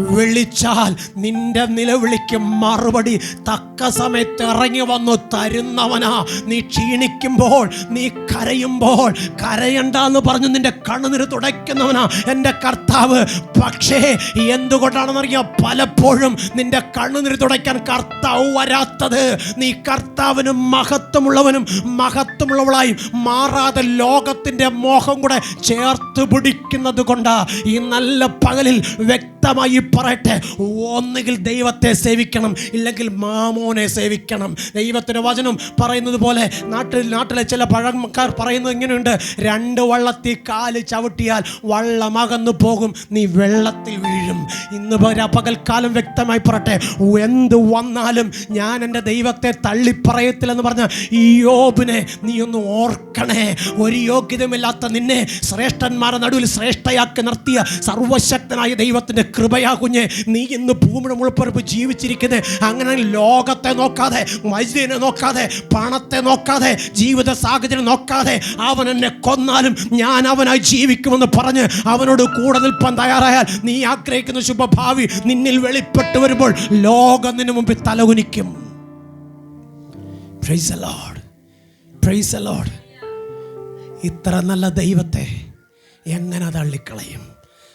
വിളിച്ചാൽ നിന്റെ നിലവിളിക്ക് മറുപടി തക്ക സമയത്ത് ഇറങ്ങി വന്നു തരുന്നവനാ. നീ ക്ഷീണിക്കുമ്പോൾ, നീ കരയുമ്പോൾ, കരയണ്ടെന്ന് പറഞ്ഞു നിന്റെ കണ്ണുനീര് തുടയ്ക്കുന്നവനാ എൻ്റെ കർത്താവ്. പക്ഷേ എന്തുകൊണ്ടാണെന്നറിയാം, പലപ്പോഴും നിന്റെ കണ്ണുനീര് തുടയ്ക്കാൻ കർത്താവ് വരാത്തത്. നീ കർത്താവിനും മഹത്വമുള്ളവനും മഹത്വമുള്ളവളായി മാറാതെ ലോകത്തിൻ്റെ മോഹം കൂടെ ചേർത്ത് പിടിക്കുന്നത് കൊണ്ടാ. ഈ നല്ല പകലിൽ വ്യക്തമായി പറയട്ടെ, ഒന്നുകിൽ ദൈവത്തെ സേവിക്കണം, ഇല്ലെങ്കിൽ മാമോനെ സേവിക്കണം. ദൈവത്തിൻ്റെ വചനം പറയുന്നത് പോലെ നാട്ടിലെ ചില പഴമക്കാർ പറയുന്നത് ഇങ്ങനെയുണ്ട്, 2 വള്ളത്തിൽ കാല് ചവിട്ടിയാൽ വള്ളം അകന്നു പോകും, നീ വെള്ളത്തിൽ വീഴും. ഇന്ന് പകൽക്കാലം വ്യക്തമായി പറയട്ടെ, എന്ത് വന്നാലും ഞാൻ എൻ്റെ ദൈവത്തെ തള്ളിപ്പറയത്തില്ലെന്ന് പറഞ്ഞ ഈ യോബിനെ നീ ഒന്ന് ഓർക്കണേ. ഒരു യോഗ്യതയുമില്ലാത്ത നിന്നെ ശ്രേഷ്ഠന്മാരുടെ നടുവിൽ ശ്രേഷ്ഠയാക്കി നിർത്തിയ സർവശക്തനായ ദൈവത്തിൻ്റെ കൃപയാ കുഞ്ഞെ നീ ഇന്ന് ഭൂമിയുടെ മുൾപ്പരപ്പ് ജീവിച്ചിരിക്കുന്നത്. അങ്ങനെ ലോകത്തെ നോക്കാതെ, മനുഷ്യനെ നോക്കാതെ, പണത്തെ നോക്കാതെ, ജീവിത സാഹചര്യം നോക്കാതെ, അവൻ എന്നെ കൊന്നാലും ഞാൻ അവനായി ജീവിക്കുമെന്ന് പറഞ്ഞ് അവനോട് കൂടെ നിൽപ്പാൻ തയ്യാറായാൽ നീ ആഗ്രഹിക്കുന്ന ശുഭഭാവി നിന്നിൽ വെളിപ്പെട്ട് വരുമ്പോൾ ലോകം നിന് മുമ്പിൽ തലകുനിക്കും. Praise the Lord, praise the Lord. ഇത്ര നല്ല ദൈവത്തെ എങ്ങനെ തള്ളിക്കളയും?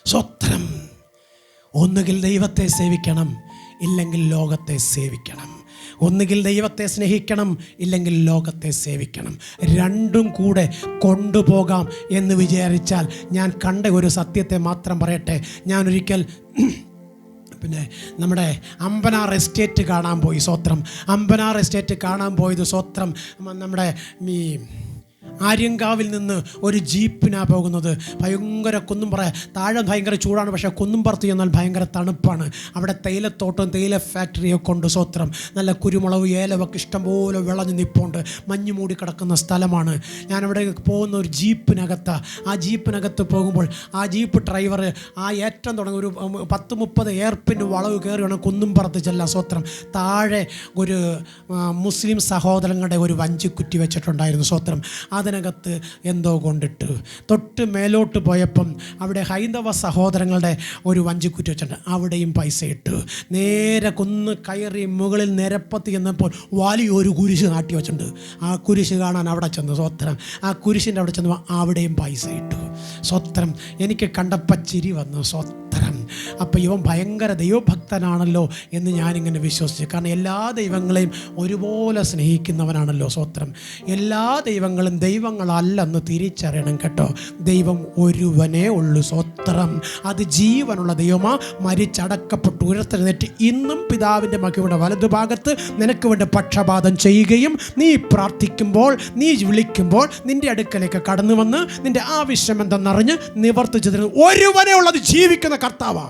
സ്വത്രം. ഒന്നുകിൽ ദൈവത്തെ സേവിക്കണം, ഇല്ലെങ്കിൽ ലോകത്തെ സേവിക്കണം. ഒന്നുകിൽ ദൈവത്തെ സ്നേഹിക്കണം, ഇല്ലെങ്കിൽ ലോകത്തെ സേവിക്കണം. രണ്ടും കൂടെ കൊണ്ടുപോകാം എന്ന് വിചാരിച്ചാൽ, ഞാൻ കണ്ട ഒരു സത്യത്തെ മാത്രം പറയട്ടെ. ഞാനൊരിക്കൽ നമ്മുടെ അമ്പനാർ എസ്റ്റേറ്റ് കാണാൻ പോയി. സ്വത്രം. അമ്പനാർ എസ്റ്റേറ്റ് കാണാൻ പോയത് സ്വത്രം. നമ്മുടെ ഈ ആര്യങ്കാവിൽ നിന്ന് ഒരു ജീപ്പിനാണ് പോകുന്നത്. ഭയങ്കര കുന്നുംപുറ, താഴെ ഭയങ്കര ചൂടാണ്, പക്ഷേ കുന്നുംപുറത്ത് ചെന്നാൽ ഭയങ്കര തണുപ്പാണ്. അവിടെ തേയിലത്തോട്ടം, തേയില ഫാക്ടറിയൊക്കെ ഉണ്ട്. സ്വത്രം. നല്ല കുരുമുളക്, ഏലമൊക്കെ ഇഷ്ടംപോലെ വിളഞ്ഞ് നിൽപ്പുണ്ട്. മഞ്ഞ് മൂടി കിടക്കുന്ന സ്ഥലമാണ്. ഞാനവിടെ പോകുന്ന ഒരു ജീപ്പിനകത്താണ്. ആ ജീപ്പിനകത്ത് പോകുമ്പോൾ ആ ജീപ്പ് ഡ്രൈവർ ആ ഏറ്റം തുടങ്ങി ഒരു 10-30 എയർപിൻ വളവ് കയറി വേണം കുന്നുംപുറത്ത് ചെല്ലാൻ. സ്വത്രം. താഴെ ഒരു മുസ്ലിം സഹോദരങ്ങളുടെ ഒരു വഞ്ചിക്കുറ്റി വെച്ചിട്ടുണ്ടായിരുന്നു. സ്വത്രം. അതിനകത്ത് എന്തോ കൊണ്ടിട്ട് തൊട്ട് മേലോട്ട് പോയപ്പം അവിടെ ഹൈന്ദവ സഹോദരങ്ങളുടെ ഒരു വഞ്ചിക്കുറ്റി വെച്ചിട്ടുണ്ട്. അവിടെയും പൈസ ഇട്ടു. നേരെ കുന്ന് കയറി മുകളിൽ നിരപ്പത്തി ചെന്നപ്പോൾ വലിയൊരു കുരിശ് നാട്ടി വെച്ചിട്ടുണ്ട്. ആ കുരിശ് കാണാൻ അവിടെ ചെന്നു. സ്വത്രം. ആ കുരിശിൻ്റെ അവിടെ ചെന്നപ്പോൾ അവിടെയും പൈസ ഇട്ടു. സ്വത്രം. എനിക്ക് കണ്ടപ്പോൾ ചിരി വന്നു. സ്വത്രം. അപ്പോൾ ഇവൻ ഭയങ്കര ദൈവഭക്തനാണല്ലോ എന്ന് ഞാനിങ്ങനെ വിശ്വസിച്ചു. കാരണം എല്ലാ ദൈവങ്ങളെയും ഒരുപോലെ സ്നേഹിക്കുന്നവനാണല്ലോ. സ്വത്രം. എല്ലാ ദൈവങ്ങളും ദൈവങ്ങളല്ലെന്ന് തിരിച്ചറിയണം കേട്ടോ. ദൈവം ഒരുവനേ ഉള്ളൂ. സ്വത്രം. അത് ജീവനുള്ള ദൈവമാ. മരിച്ചടക്കപ്പെട്ട് ഉയർത്തെഴുന്നേറ്റ് ഇന്നും പിതാവിൻ്റെ മഹിമയുടെ വലതുഭാഗത്ത് നിനക്ക് വേണ്ടി പക്ഷപാതം ചെയ്യുകയും നീ പ്രാർത്ഥിക്കുമ്പോൾ, നീ വിളിക്കുമ്പോൾ നിൻ്റെ അടുക്കലേക്ക് കടന്നു വന്ന് നിൻ്റെ ആവശ്യം എന്തെന്നറിഞ്ഞ് നിവർത്തിച്ചു തരുന്നു ഒരുവനേ ഉള്ളത് ജീവിക്കുന്ന കർത്താവാ.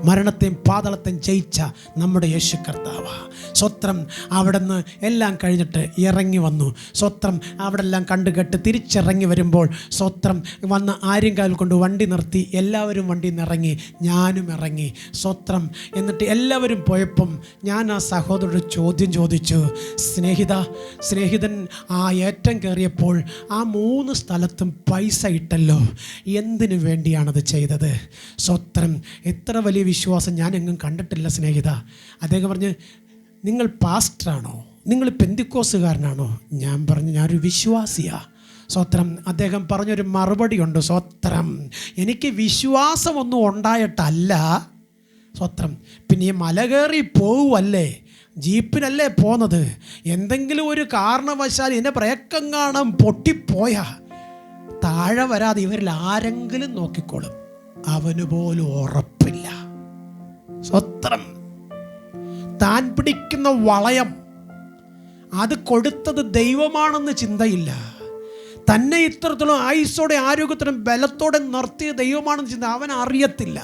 മരണത്തെയും പാതാളത്തെയും ജയിച്ച നമ്മുടെ യേശു കർത്താവ്. സ്വത്രം. അവിടുന്ന് എല്ലാം കഴിഞ്ഞിട്ട് ഇറങ്ങി വന്നു. സ്വത്രം. അവിടെ എല്ലാം കണ്ടു കേട്ട് തിരിച്ചിറങ്ങി വരുമ്പോൾ സ്വത്രം വന്ന് ആര്യങ്കാവിൽ കൊണ്ട് വണ്ടി നിർത്തി. എല്ലാവരും വണ്ടിയിൽ നിന്ന് ഇറങ്ങി, ഞാനും ഇറങ്ങി. സ്വത്രം. എന്നിട്ട് എല്ലാവരും പോയപ്പം ഞാൻ ആ സഹോദരനോട് ചോദ്യം ചോദിച്ചു, സ്നേഹിതൻ ആ ഏറ്റം കയറിയപ്പോൾ ആ 3 സ്ഥലത്തും പൈസ ഇട്ടല്ലോ, എന്തിനു വേണ്ടിയാണത് ചെയ്തത്? സ്വത്രം. എത്ര വലിയ വിശ്വാസം ഞാൻ എങ്ങും കണ്ടിട്ടില്ല സ്നേഹിത. അദ്ദേഹം പറഞ്ഞ്, നിങ്ങൾ പാസ്റ്ററാണോ, നിങ്ങൾ പെന്തിക്കോസുകാരനാണോ? ഞാൻ പറഞ്ഞു, ഞാനൊരു വിശ്വാസിയാ. സ്വത്രം. അദ്ദേഹം പറഞ്ഞൊരു മറുപടി ഉണ്ട്. സ്വത്രം. എനിക്ക് വിശ്വാസമൊന്നും ഉണ്ടായിട്ടല്ല. സ്വത്രം. പിന്നെ ഈ മല കയറി പോവുമല്ലേ, ജീപ്പിനല്ലേ പോന്നത്, എന്തെങ്കിലും ഒരു കാരണവശാൽ എൻ്റെ ബ്രേക്കം കാണാൻ പൊട്ടിപ്പോയാ താഴെ വരാതെ ഇവരിൽ ആരെങ്കിലും നോക്കിക്കോളും. അവന് പോലും ഉറപ്പില്ല. സ്വത്രം. താൻ പിടിക്കുന്ന വളയം അത് കൊടുത്തത് ദൈവമാണെന്ന് ചിന്തയില്ല. തന്നെ ഇത്രത്തോളം ആയുസ്സോടെ ആരോഗ്യത്തോടെ ബലത്തോടെ നിർത്തിയ ദൈവമാണെന്ന് ചിന്ത അവൻ അറിയത്തില്ല.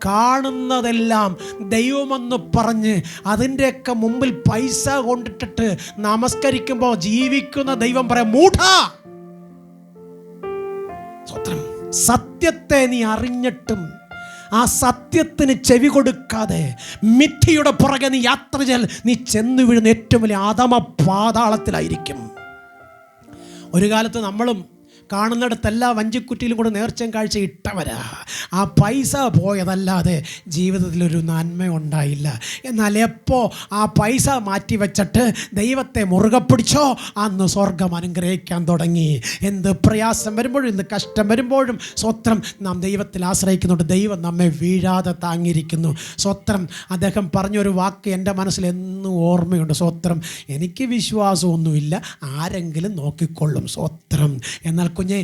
കാണുന്നതെല്ലാം ദൈവമെന്ന് പറഞ്ഞ് അതിൻ്റെയൊക്കെ മുമ്പിൽ പൈസ കൊണ്ടിട്ടിട്ട് നമസ്കരിക്കുമ്പോൾ ജീവിക്കുന്ന ദൈവം പറയാം, മൂഢാ. സ്വത്രം. സത്യത്തെ നീ അറിഞ്ഞിട്ടും ആ സത്യത്തിന് ചെവി കൊടുക്കാതെ മിഥ്യയുടെ പുറകെ നീ യാത്ര ചെയ്താൽ നീ ചെന്നു വീഴുന്ന ഏറ്റവും വലിയ അധമ പാതാളത്തിലായിരിക്കും. ഒരു കാലത്ത് നമ്മളും കാണുന്നിടത്തെല്ലാ വഞ്ചിക്കുറ്റിയിലും കൂടെ നേർച്ചയും കാഴ്ച ഇട്ടവരാ. ആ പൈസ പോയതല്ലാതെ ജീവിതത്തിലൊരു നന്മ ഉണ്ടായില്ല. എന്നാൽ എപ്പോൾ ആ പൈസ മാറ്റി വെച്ചിട്ട് ദൈവത്തെ മുറുകെ പിടിച്ചോ, അന്ന് സ്വർഗം അനുഗ്രഹിക്കാൻ തുടങ്ങി. എന്ത് പ്രയാസം വരുമ്പോഴും എന്ത് കഷ്ടം വരുമ്പോഴും സ്വത്രം നാം ദൈവത്തിൽ ആശ്രയിക്കുന്നുണ്ട്. ദൈവം നമ്മെ വീഴാതെ താങ്ങിയിരിക്കുന്നു. സ്വത്രം. അദ്ദേഹം പറഞ്ഞൊരു വാക്ക് എൻ്റെ മനസ്സിൽ എന്നും ഓർമ്മയുണ്ട്. സ്വത്രം. എനിക്ക് വിശ്വാസമൊന്നുമില്ല, ആരെങ്കിലും നോക്കിക്കൊള്ളും. സ്വത്രം. എന്നാൽ കുഞ്ഞെ,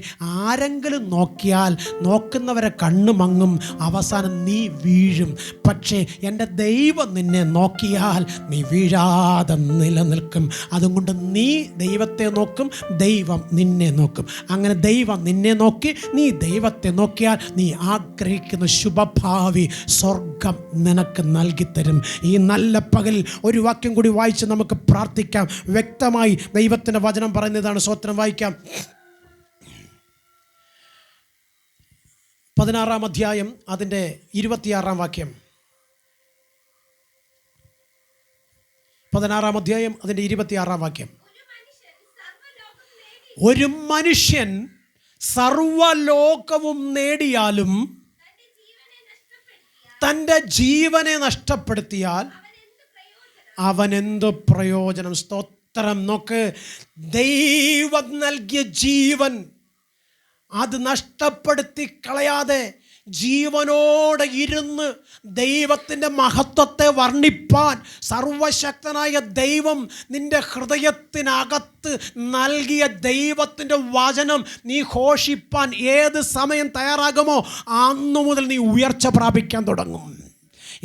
ആരെങ്കിലും നോക്കിയാൽ നോക്കുന്നവരെ കണ്ണു മങ്ങും, അവസാനം നീ വീഴും. പക്ഷേ എൻ്റെ ദൈവം നിന്നെ നോക്കിയാൽ നീ വീഴാതെ നിലനിൽക്കും. അതുകൊണ്ട് നീ ദൈവത്തെ നോക്കും, ദൈവം നിന്നെ നോക്കും. അങ്ങനെ ദൈവം നിന്നെ നോക്കി നീ ദൈവത്തെ നോക്കിയാൽ നീ ആഗ്രഹിക്കുന്ന ശുഭഭാവി സ്വർഗം നിനക്ക് നൽകിത്തരും. ഈ നല്ല പകലിൽ ഒരു വാക്യം കൂടി വായിച്ച് നമുക്ക് പ്രാർത്ഥിക്കാം. വ്യക്തമായി ദൈവത്തിൻ്റെ വചനം പറയുന്നതാണ്. സ്വത്രം. വായിക്കാം. 16-ാം അധ്യായം അതിൻ്റെ 26-ാം വാക്യം. 16-ാം അധ്യായം അതിൻ്റെ 26-ാം വാക്യം. ഒരു മനുഷ്യൻ സർവ്വലോകവും നേടിയാലും തൻ്റെ ജീവനെ നഷ്ടപ്പെടുത്തിയാൽ അവനെന്ത് പ്രയോജനം? സ്തോത്രം. നോക്ക്, ദൈവം നൽകിയ ജീവൻ അത് നഷ്ടപ്പെടുത്തി കളയാതെ ജീവനോടെ ഇരുന്ന് ദൈവത്തിൻ്റെ മഹത്വത്തെ വർണ്ണിപ്പാൻ സർവശക്തനായ ദൈവം നിൻ്റെ ഹൃദയത്തിനകത്ത് നൽകിയ ദൈവത്തിൻ്റെ വചനം നീ ഘോഷിപ്പാൻ ഏത് സമയം തയ്യാറാകുമോ അന്നു മുതൽ നീ ഉയർച്ച പ്രാപിക്കാൻ തുടങ്ങും.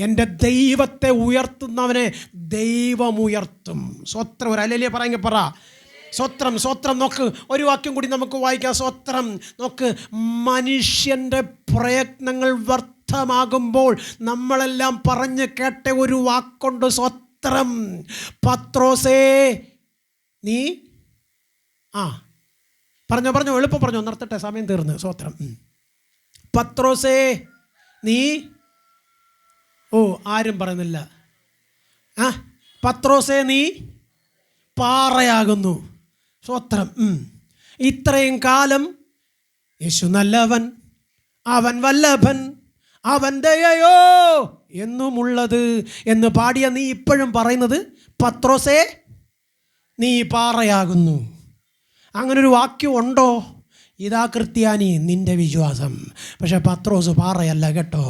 എൻ്റെ ദൈവത്തെ ഉയർത്തുന്നവനെ ദൈവം ഉയർത്തും. സ്വത്രം. ഒരു ഹല്ലേലൂയ പറയാൻ പറ. സ്വത്രം. സ്വത്രം. നോക്ക്, ഒരു വാക്യം കൂടി നമുക്ക് വായിക്കാം. സ്വത്രം. നോക്ക്, മനുഷ്യൻ്റെ പ്രയത്നങ്ങൾ വ്യർത്ഥമാകുമ്പോൾ നമ്മളെല്ലാം പറഞ്ഞ് കേട്ട ഒരു വാക്കുണ്ട്. സ്വത്രം. പത്രോസേ നീ പറഞ്ഞോ എളുപ്പം പറഞ്ഞോ, നിർത്തട്ടെ, സമയം തീർന്ന്. സ്വത്രം. പത്രോസേ നീ ആരും പറയുന്നില്ല. പത്രോസേ നീ പാറയാകുന്നു. സ്വത്രം. ഇത്രയും കാലം യേശു നല്ലവൻ, അവൻ വല്ലഭൻ, അവൻ ദയയോ എന്നുമുള്ളത് എന്ന് പാടിയ നീ ഇപ്പോഴും പറയുന്നത് പത്രോസേ നീ പാറയാകുന്നു. അങ്ങനൊരു വാക്യം ഉണ്ടോ? ഇതാ ക്രിസ്ത്യാനി നിൻ്റെ വിശ്വാസം. പക്ഷേ പത്രോസ് പാറയല്ല കേട്ടോ,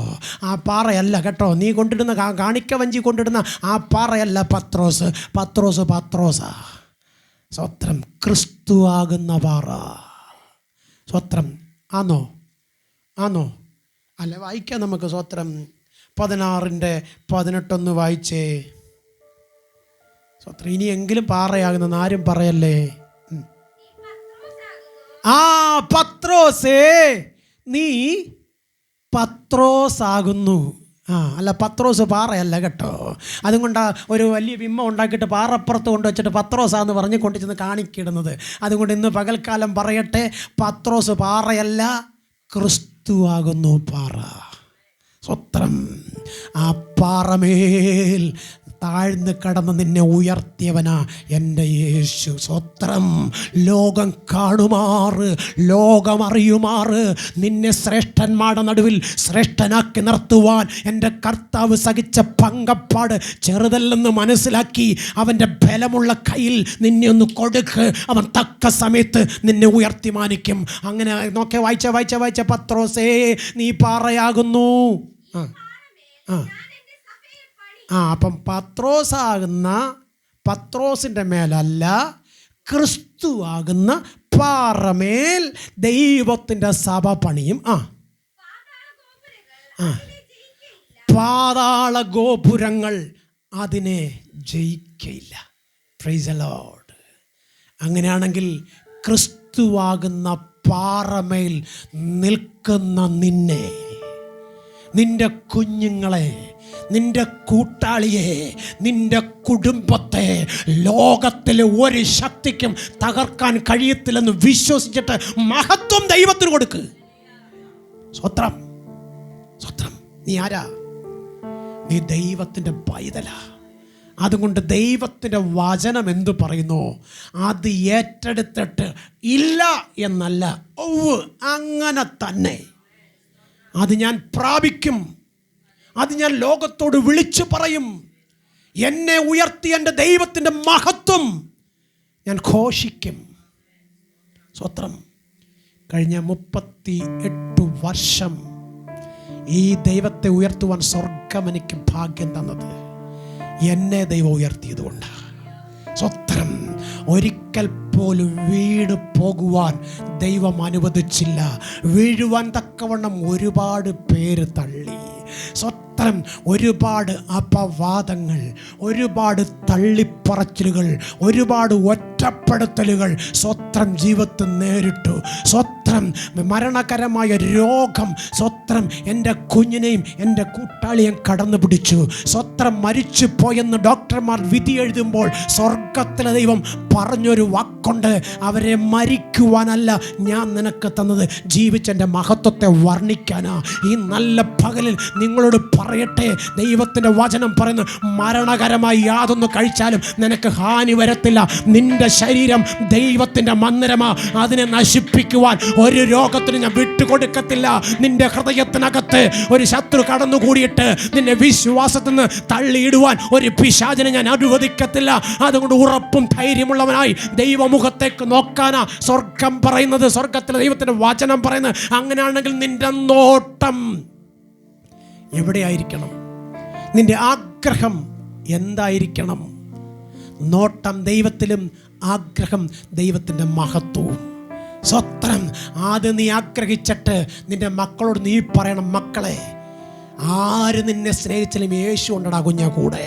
ആ പാറയല്ല കേട്ടോ. നീ കൊണ്ടിടുന്ന കാണിക്ക വഞ്ചി കൊണ്ടിടുന്ന ആ പാറയല്ല പത്രോസ്. പത്രോസാ. സ്വത്രം. ക്രിസ്തു ആകുന്ന പാറ. സ്വത്രം. ആണോ അല്ല, വായിക്കാം നമുക്ക്. സ്വത്രം. 16-18 വായിച്ചേ. സ്വത്രം. ഇനിയെങ്കിലും പാറയാകുന്നെന്ന് ആരും പറയല്ലേ. പത്രോസേ നീ പത്രോസാകുന്നു. അല്ല, പത്രോസ് പാറയല്ല കേട്ടോ. അതുകൊണ്ട് ഒരു വലിയ ബിംബം ഉണ്ടാക്കിയിട്ട് പാറപ്പുറത്ത് കൊണ്ടുവച്ചിട്ട് പത്രോസാന്ന് പറഞ്ഞ് കൊണ്ടുചെന്ന് കാണിക്കിടുന്നത്. അതുകൊണ്ട് ഇന്ന് പകൽക്കാലം പറയട്ടെ, പത്രോസ് പാറയല്ല, ക്രിസ്തുവാകുന്നു പാറ. സ്വത്രം. ആ പാറമേൽ താഴ്ന്ന് കടന്ന് നിന്നെ ഉയർത്തിയവനാ എൻ്റെ യേശു. സ്വത്രം. ലോകം കാണുമാറ്, ലോകമറിയുമാറ് നിന്നെ ശ്രേഷ്ഠന്മാരുടെ നടുവിൽ ശ്രേഷ്ഠനാക്കി നിർത്തുവാൻ എൻ്റെ കർത്താവ് സഹിച്ച പങ്കപ്പാട് ചെറുതല്ലെന്ന് മനസ്സിലാക്കി അവൻ്റെ ബലമുള്ള കയ്യിൽ നിന്നെ ഒന്ന് കൊടുക്ക്. അവൻ തക്ക സമയത്ത് നിന്നെ ഉയർത്തി മാനിക്കും. അങ്ങനെ നോക്കെ വായിച്ച പത്രോസേ, നീ പാറയാകുന്നു. അപ്പം പത്രോസിൻ്റെ മേലല്ല, ക്രിസ്തുവാകുന്ന പാറമേൽ ദൈവത്തിൻ്റെ സഭ പണിയും. പാതാള ഗോപുരങ്ങൾ അതിനെ ജയിക്കയില്ല. Price the Lord. അങ്ങനെയാണെങ്കിൽ ക്രിസ്തുവാകുന്ന പാറമേൽ നിൽക്കുന്ന നിന്നെ, നിന്റെ കുഞ്ഞുങ്ങളെ, നിന്റെ കൂട്ടാളിയെ, നിന്റെ കുടുംബത്തെ ലോകത്തിലെ ഒരു ശക്തിക്കും തകർക്കാൻ കഴിയത്തില്ലെന്ന് വിശ്വസിച്ചിട്ട് മഹത്വം ദൈവത്തിന് കൊടുക്ക്. സ്വത്രം. സ്വത്രം. നീ ആരാ? നീ ദൈവത്തിൻ്റെ പൈതലാ. അതുകൊണ്ട് ദൈവത്തിൻ്റെ വചനം എന്തു പറയുന്നു അത് ഏറ്റെടുത്തിട്ട് ഇല്ല എന്നല്ല, അങ്ങനെ തന്നെ അത് ഞാൻ പ്രാപിക്കും. അത് ഞാൻ ലോകത്തോട് വിളിച്ചു പറയും. എന്നെ ഉയർത്തി എൻ്റെ ദൈവത്തിൻ്റെ മഹത്വം ഞാൻ ഘോഷിക്കും. സ്വത്രം. കഴിഞ്ഞ 38 വർഷം ഈ ദൈവത്തെ ഉയർത്തുവാൻ സ്വർഗം എനിക്ക് ഭാഗ്യം തന്നത് എന്നെ ദൈവം ഉയർത്തിയതുകൊണ്ടാണ്. സ്വത്രം. ഒരിക്കൽ പോലും വീണ് പോകുവാൻ ദൈവം അനുവദിച്ചില്ല. വീഴുവാൻ തക്കവണ്ണം ഒരുപാട് പേര് തള്ളി. സ്വത്രം. ഒരുപാട് അപവാദങ്ങൾ, ഒരുപാട് തള്ളിപ്പറച്ചിലുകൾ, ഒരുപാട് ഒറ്റപ്പെടുത്തലുകൾ സ്വത്രം ജീവിതത്തിൽ നേരിട്ടു. സ്വത്രം. മരണകരമായ രോഗം സ്വത്രം എൻ്റെ കുഞ്ഞിനെയും എൻ്റെ കൂട്ടാളിയെയും കടന്നു പിടിച്ചു. സ്വത്രം. മരിച്ചു പോയെന്ന് ഡോക്ടർമാർ വിധി എഴുതുമ്പോൾ സ്വർഗത്തിലെ ദൈവം പറഞ്ഞൊരു വാക്കുണ്ട്, അവരെ മരിക്കുവാനല്ല ഞാൻ നിനക്ക് തന്നത്, ജീവിച്ചെൻ്റെ മഹത്വത്തെ വർണ്ണിക്കാനാ. ഈ നല്ല പകലിൽ നിങ്ങളോട് പറയട്ടെ, ദൈവത്തിൻ്റെ വചനം പറയുന്നു, മരണകരമായി യാതൊന്ന് കഴിച്ചാലും നിനക്ക് ഹാനി വരത്തില്ല. നിന്റെ ശരീരം ദൈവത്തിൻ്റെ മന്ദിരമാ. അതിനെ നശിപ്പിക്കുവാൻ ഒരു രോഗത്തിന് ഞാൻ വിട്ടുകൊടുക്കത്തില്ല. നിന്റെ ഹൃദയത്തിനകത്ത് ഒരു ശത്രു കടന്നുകൂടിയിട്ട് നിന്നെ വിശ്വാസത്തിൽ നിന്ന് തള്ളിയിടുവാൻ ഒരു പിശാചിനെ ഞാൻ അനുവദിക്കത്തില്ല. അതുകൊണ്ട് ഉറപ്പും ധൈര്യമുള്ളവനായി ദൈവമുഖത്തേക്ക് നോക്കാനാ സ്വർഗം പറയുന്നത്, സ്വർഗത്തിലെ ദൈവത്തിൻ്റെ വചനം പറയുന്നത്. അങ്ങനെയാണെങ്കിൽ നിന്റെ നോട്ടം എവിടെയായിരിക്കണം? നിന്റെ ആഗ്രഹം എന്തായിരിക്കണം? നോട്ടം ദൈവത്തിലും ആഗ്രഹം ദൈവത്തിൻ്റെ മഹത്വവും. സ്വത്രം. ആദ്യം നീ ആഗ്രഹിച്ചിട്ട് നിന്റെ മക്കളോട് നീ പറയണം, മക്കളെ, ആര് നിന്നെ സ്നേഹിച്ചാലും യേശു ഉണ്ടടാ കുഞ്ഞാ കൂടെ.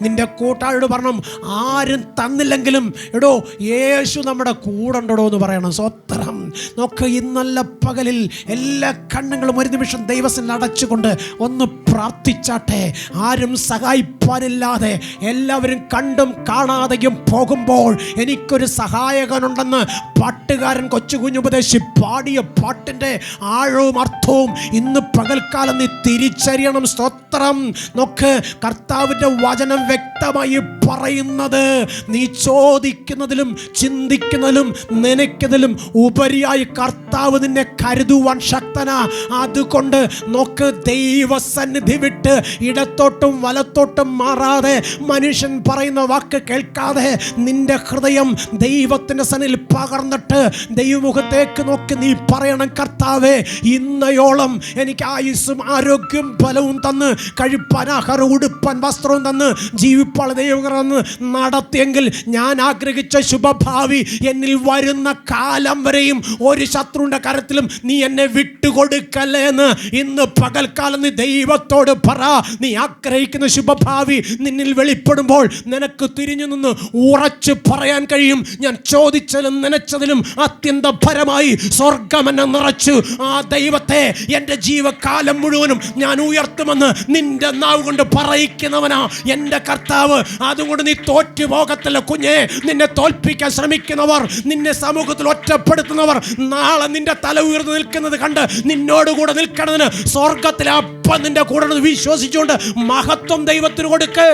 നിന്റെ കൂട്ടാളിയോട് പറയണം, ആരും തന്നില്ലെങ്കിലും എടോ യേശു നമ്മുടെ കൂടെ ഉണ്ടോ എന്ന് പറയണം. സ്വത്രം. നോക്ക്, ഇന്നല്ല പകലിൽ എല്ലാ കണ്ണുകളും ഒരു നിമിഷം ദൈവത്തിൽ അടച്ചുകൊണ്ട് ഒന്ന് പ്രാർത്ഥിച്ചാട്ടെ. ആരും സഹായിപ്പാനില്ലാതെ എല്ലാവരും കണ്ടും കാണാതെയും പോകുമ്പോൾ എനിക്കൊരു സഹായകനുണ്ടെന്ന് പാട്ടുകാരൻ കൊച്ചുകുഞ്ഞുപദേശി പാടിയ പാട്ടിൻ്റെ ആഴവും അർത്ഥവും ഇന്ന് പകൽക്കാലം നീ തിരിച്ചറിയണം. സ്തോത്രം. നോക്ക്, കർത്താവിൻ്റെ വചനം വ്യക്തമായി പറയുന്നത്, നീ ചോദിക്കുന്നതിലും ചിന്തിക്കുന്നതിലും നനയ്ക്കുന്നതിലും ഉപരിയായി കർത്താവ് നിന്നെ കരുതുവാൻ ശക്തനാ. അതുകൊണ്ട് നോക്ക്, ദൈവസന്നിധി വിട്ട് ഇടത്തോട്ടും വലത്തോട്ടും മാറാതെ, മനുഷ്യൻ പറയുന്ന വാക്ക് കേൾക്കാതെ നിന്റെ ഹൃദയം ദൈവത്തിൻ്റെ സന്നിധിയിൽ പകർന്നിട്ട് ദൈവമുഖത്തേക്ക് നോക്കി നീ പറയണം, കർത്താവേ, ഇന്നയോളം എനിക്ക് ആയുസ്സും ആരോഗ്യം ബലവും തന്ന്, കഴിപ്പാൻ ആഹാരം, ഉടുപ്പാൻ വസ്ത്രവും തന്ന്, ജീവിപ്പാൻ ഇപ്പോൾ ദൈവകർന്ന് നടത്തിയെങ്കിൽ ഞാൻ ആഗ്രഹിച്ച ശുഭഭാവി എന്നിൽ വരുന്ന കാലം വരെയും ഒരു ശത്രുവിൻ്റെ കരത്തിലും നീ എന്നെ വിട്ടുകൊടുക്കല്ലേ എന്ന് ഇന്ന് പകൽക്കാലം നീ ദൈവത്തോട് പറ. നീ ആഗ്രഹിക്കുന്ന ശുഭഭാവി നിന്നിൽ വെളിപ്പെടുമ്പോൾ നിനക്ക് തിരിഞ്ഞു നിന്ന് ഉറച്ചു പറയാൻ കഴിയും, ഞാൻ ചോദിച്ചതിലും നനച്ചതിലും അത്യന്തപരമായി സ്വർഗം എന്നെ നിറച്ചു. ആ ദൈവത്തെ എൻ്റെ ജീവകാലം മുഴുവനും ഞാൻ ഉയർത്തുമെന്ന് നിന്റെ നാവ് കൊണ്ട് പറയിക്കുന്നവനാ എൻ്റെ കർത്താവ്. അതുകൊണ്ട് നീ തോറ്റു പോകത്തില്ല കുഞ്ഞേ. നിന്നെ തോൽപ്പിക്കാൻ ശ്രമിക്കുന്നവർ, നിന്നെ സമൂഹത്തിൽ ഒറ്റപ്പെടുത്തുന്നവർ നാളെ നിന്റെ തല ഉയർന്നു നിൽക്കുന്നത് കണ്ട് നിന്നോടുകൂടെ നിൽക്കണതിന് സ്വർഗത്തിലെ അപ്പം നിന്റെ കൂടെ വിശ്വസിച്ചുകൊണ്ട് മഹത്വം ദൈവത്തിന് കൊടുക്ക്.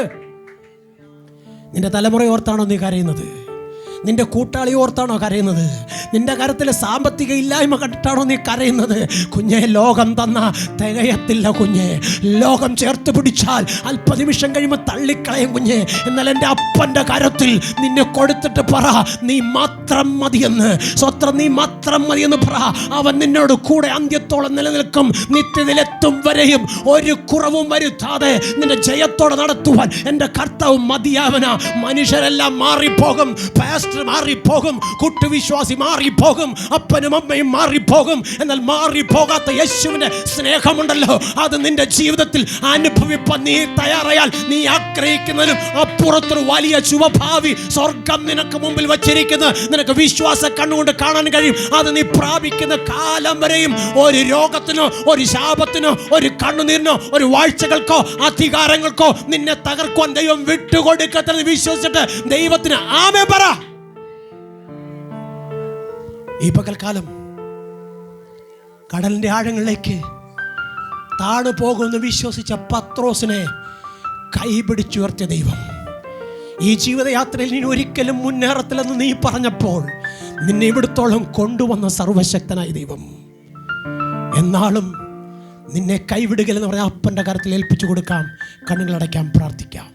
നിന്റെ തലമുറ ഓർത്താണോ നീ കരയുന്നത്? നിന്റെ കൂട്ടാളി ഓർത്താണോ കരയുന്നത്? നിന്റെ കരത്തിലെ സാമ്പത്തിക ഇല്ലായ്മ കണ്ടിട്ടാണോ നീ കരയുന്നത്? കുഞ്ഞെ, ലോകം തന്ന തികയത്തില്ല കുഞ്ഞെ. ലോകം ചേർത്ത് പിടിച്ചാൽ അല്പനിമിഷം കഴിയുമ്പോൾ തള്ളിക്കളയും കുഞ്ഞെ. എന്നാൽ എൻ്റെ അപ്പൻ്റെ കരത്തിൽ നിന്നെ കൊടുത്തിട്ട് പറ, നീ മാത്രം മതിയെന്ന്. സ്വത്രം നീ മാത്രം മതിയെന്ന് പറ. അവൻ നിന്നോട് കൂടെ അന്ത്യത്തോളം നിലനിൽക്കും. നിത്യത്തിലെത്തും വരെയും ഒരു കുറവും വരുത്താതെ നിന്റെ ജയത്തോടെ നടത്തുവാൻ എൻ്റെ കർത്താവ് മതിയാവനാ. മനുഷ്യരെല്ലാം മാറിപ്പോകും, മാറിപ്പോകും, കൂട്ടുവിശ്വാസി മാറിപ്പോകും, അപ്പനും അമ്മയും മാറിപ്പോകും. എന്നാൽ മാറിപ്പോകാത്ത യേശുവിന്റെ സ്നേഹമുണ്ടല്ലോ, അത് നിന്റെ ജീവിതത്തിൽ അനുഭവിപ്പാൻ നീ തയ്യാറായാൽ നീ ആഗ്രഹിക്കുന്നതിനും അപ്പുറത്തൊരു വലിയ ശുഭഭാവി സ്വർഗം നിനക്ക് മുമ്പിൽ വച്ചിരിക്കുന്നത് നിനക്ക് വിശ്വാസ കണ്ണുകൊണ്ട് കാണാൻ കഴിയും. അത് നീ പ്രാപിക്കുന്ന കാലം വരെയും ഒരു രോഗത്തിനോ ഒരു ശാപത്തിനോ ഒരു കണ്ണുനീരിനോ ഒരു വാഴ്ചകൾക്കോ അധികാരങ്ങൾക്കോ നിന്നെ തകർക്കുവാൻ ദൈവം വിട്ടുകൊടുക്കട്ടെന്ന് വിശ്വസിച്ചിട്ട് ദൈവത്തിന് ആമേൻ പറ. ഈ പകൽക്കാലം കടലിൻ്റെ ആഴങ്ങളിലേക്ക് താണു പോകുമെന്ന് വിശ്വസിച്ച പത്രോസിനെ കൈപിടിച്ചുയർത്തിയ ദൈവം ഈ ജീവിതയാത്രയിൽ നീ ഒരിക്കലും മുന്നേറത്തില്ലെന്ന് നീ പറഞ്ഞപ്പോൾ നിന്നെ ഇവിടത്തോളം കൊണ്ടുവന്ന സർവശക്തനായ ദൈവം എന്നാളും നിന്നെ കൈവിടുകയില്ലെന്ന് പറഞ്ഞാൽ അപ്പൻ്റെ കരത്തിൽ ഏൽപ്പിച്ചു കൊടുക്കാം. കണ്ണുകളടയ്ക്കാം, പ്രാർത്ഥിക്കാം.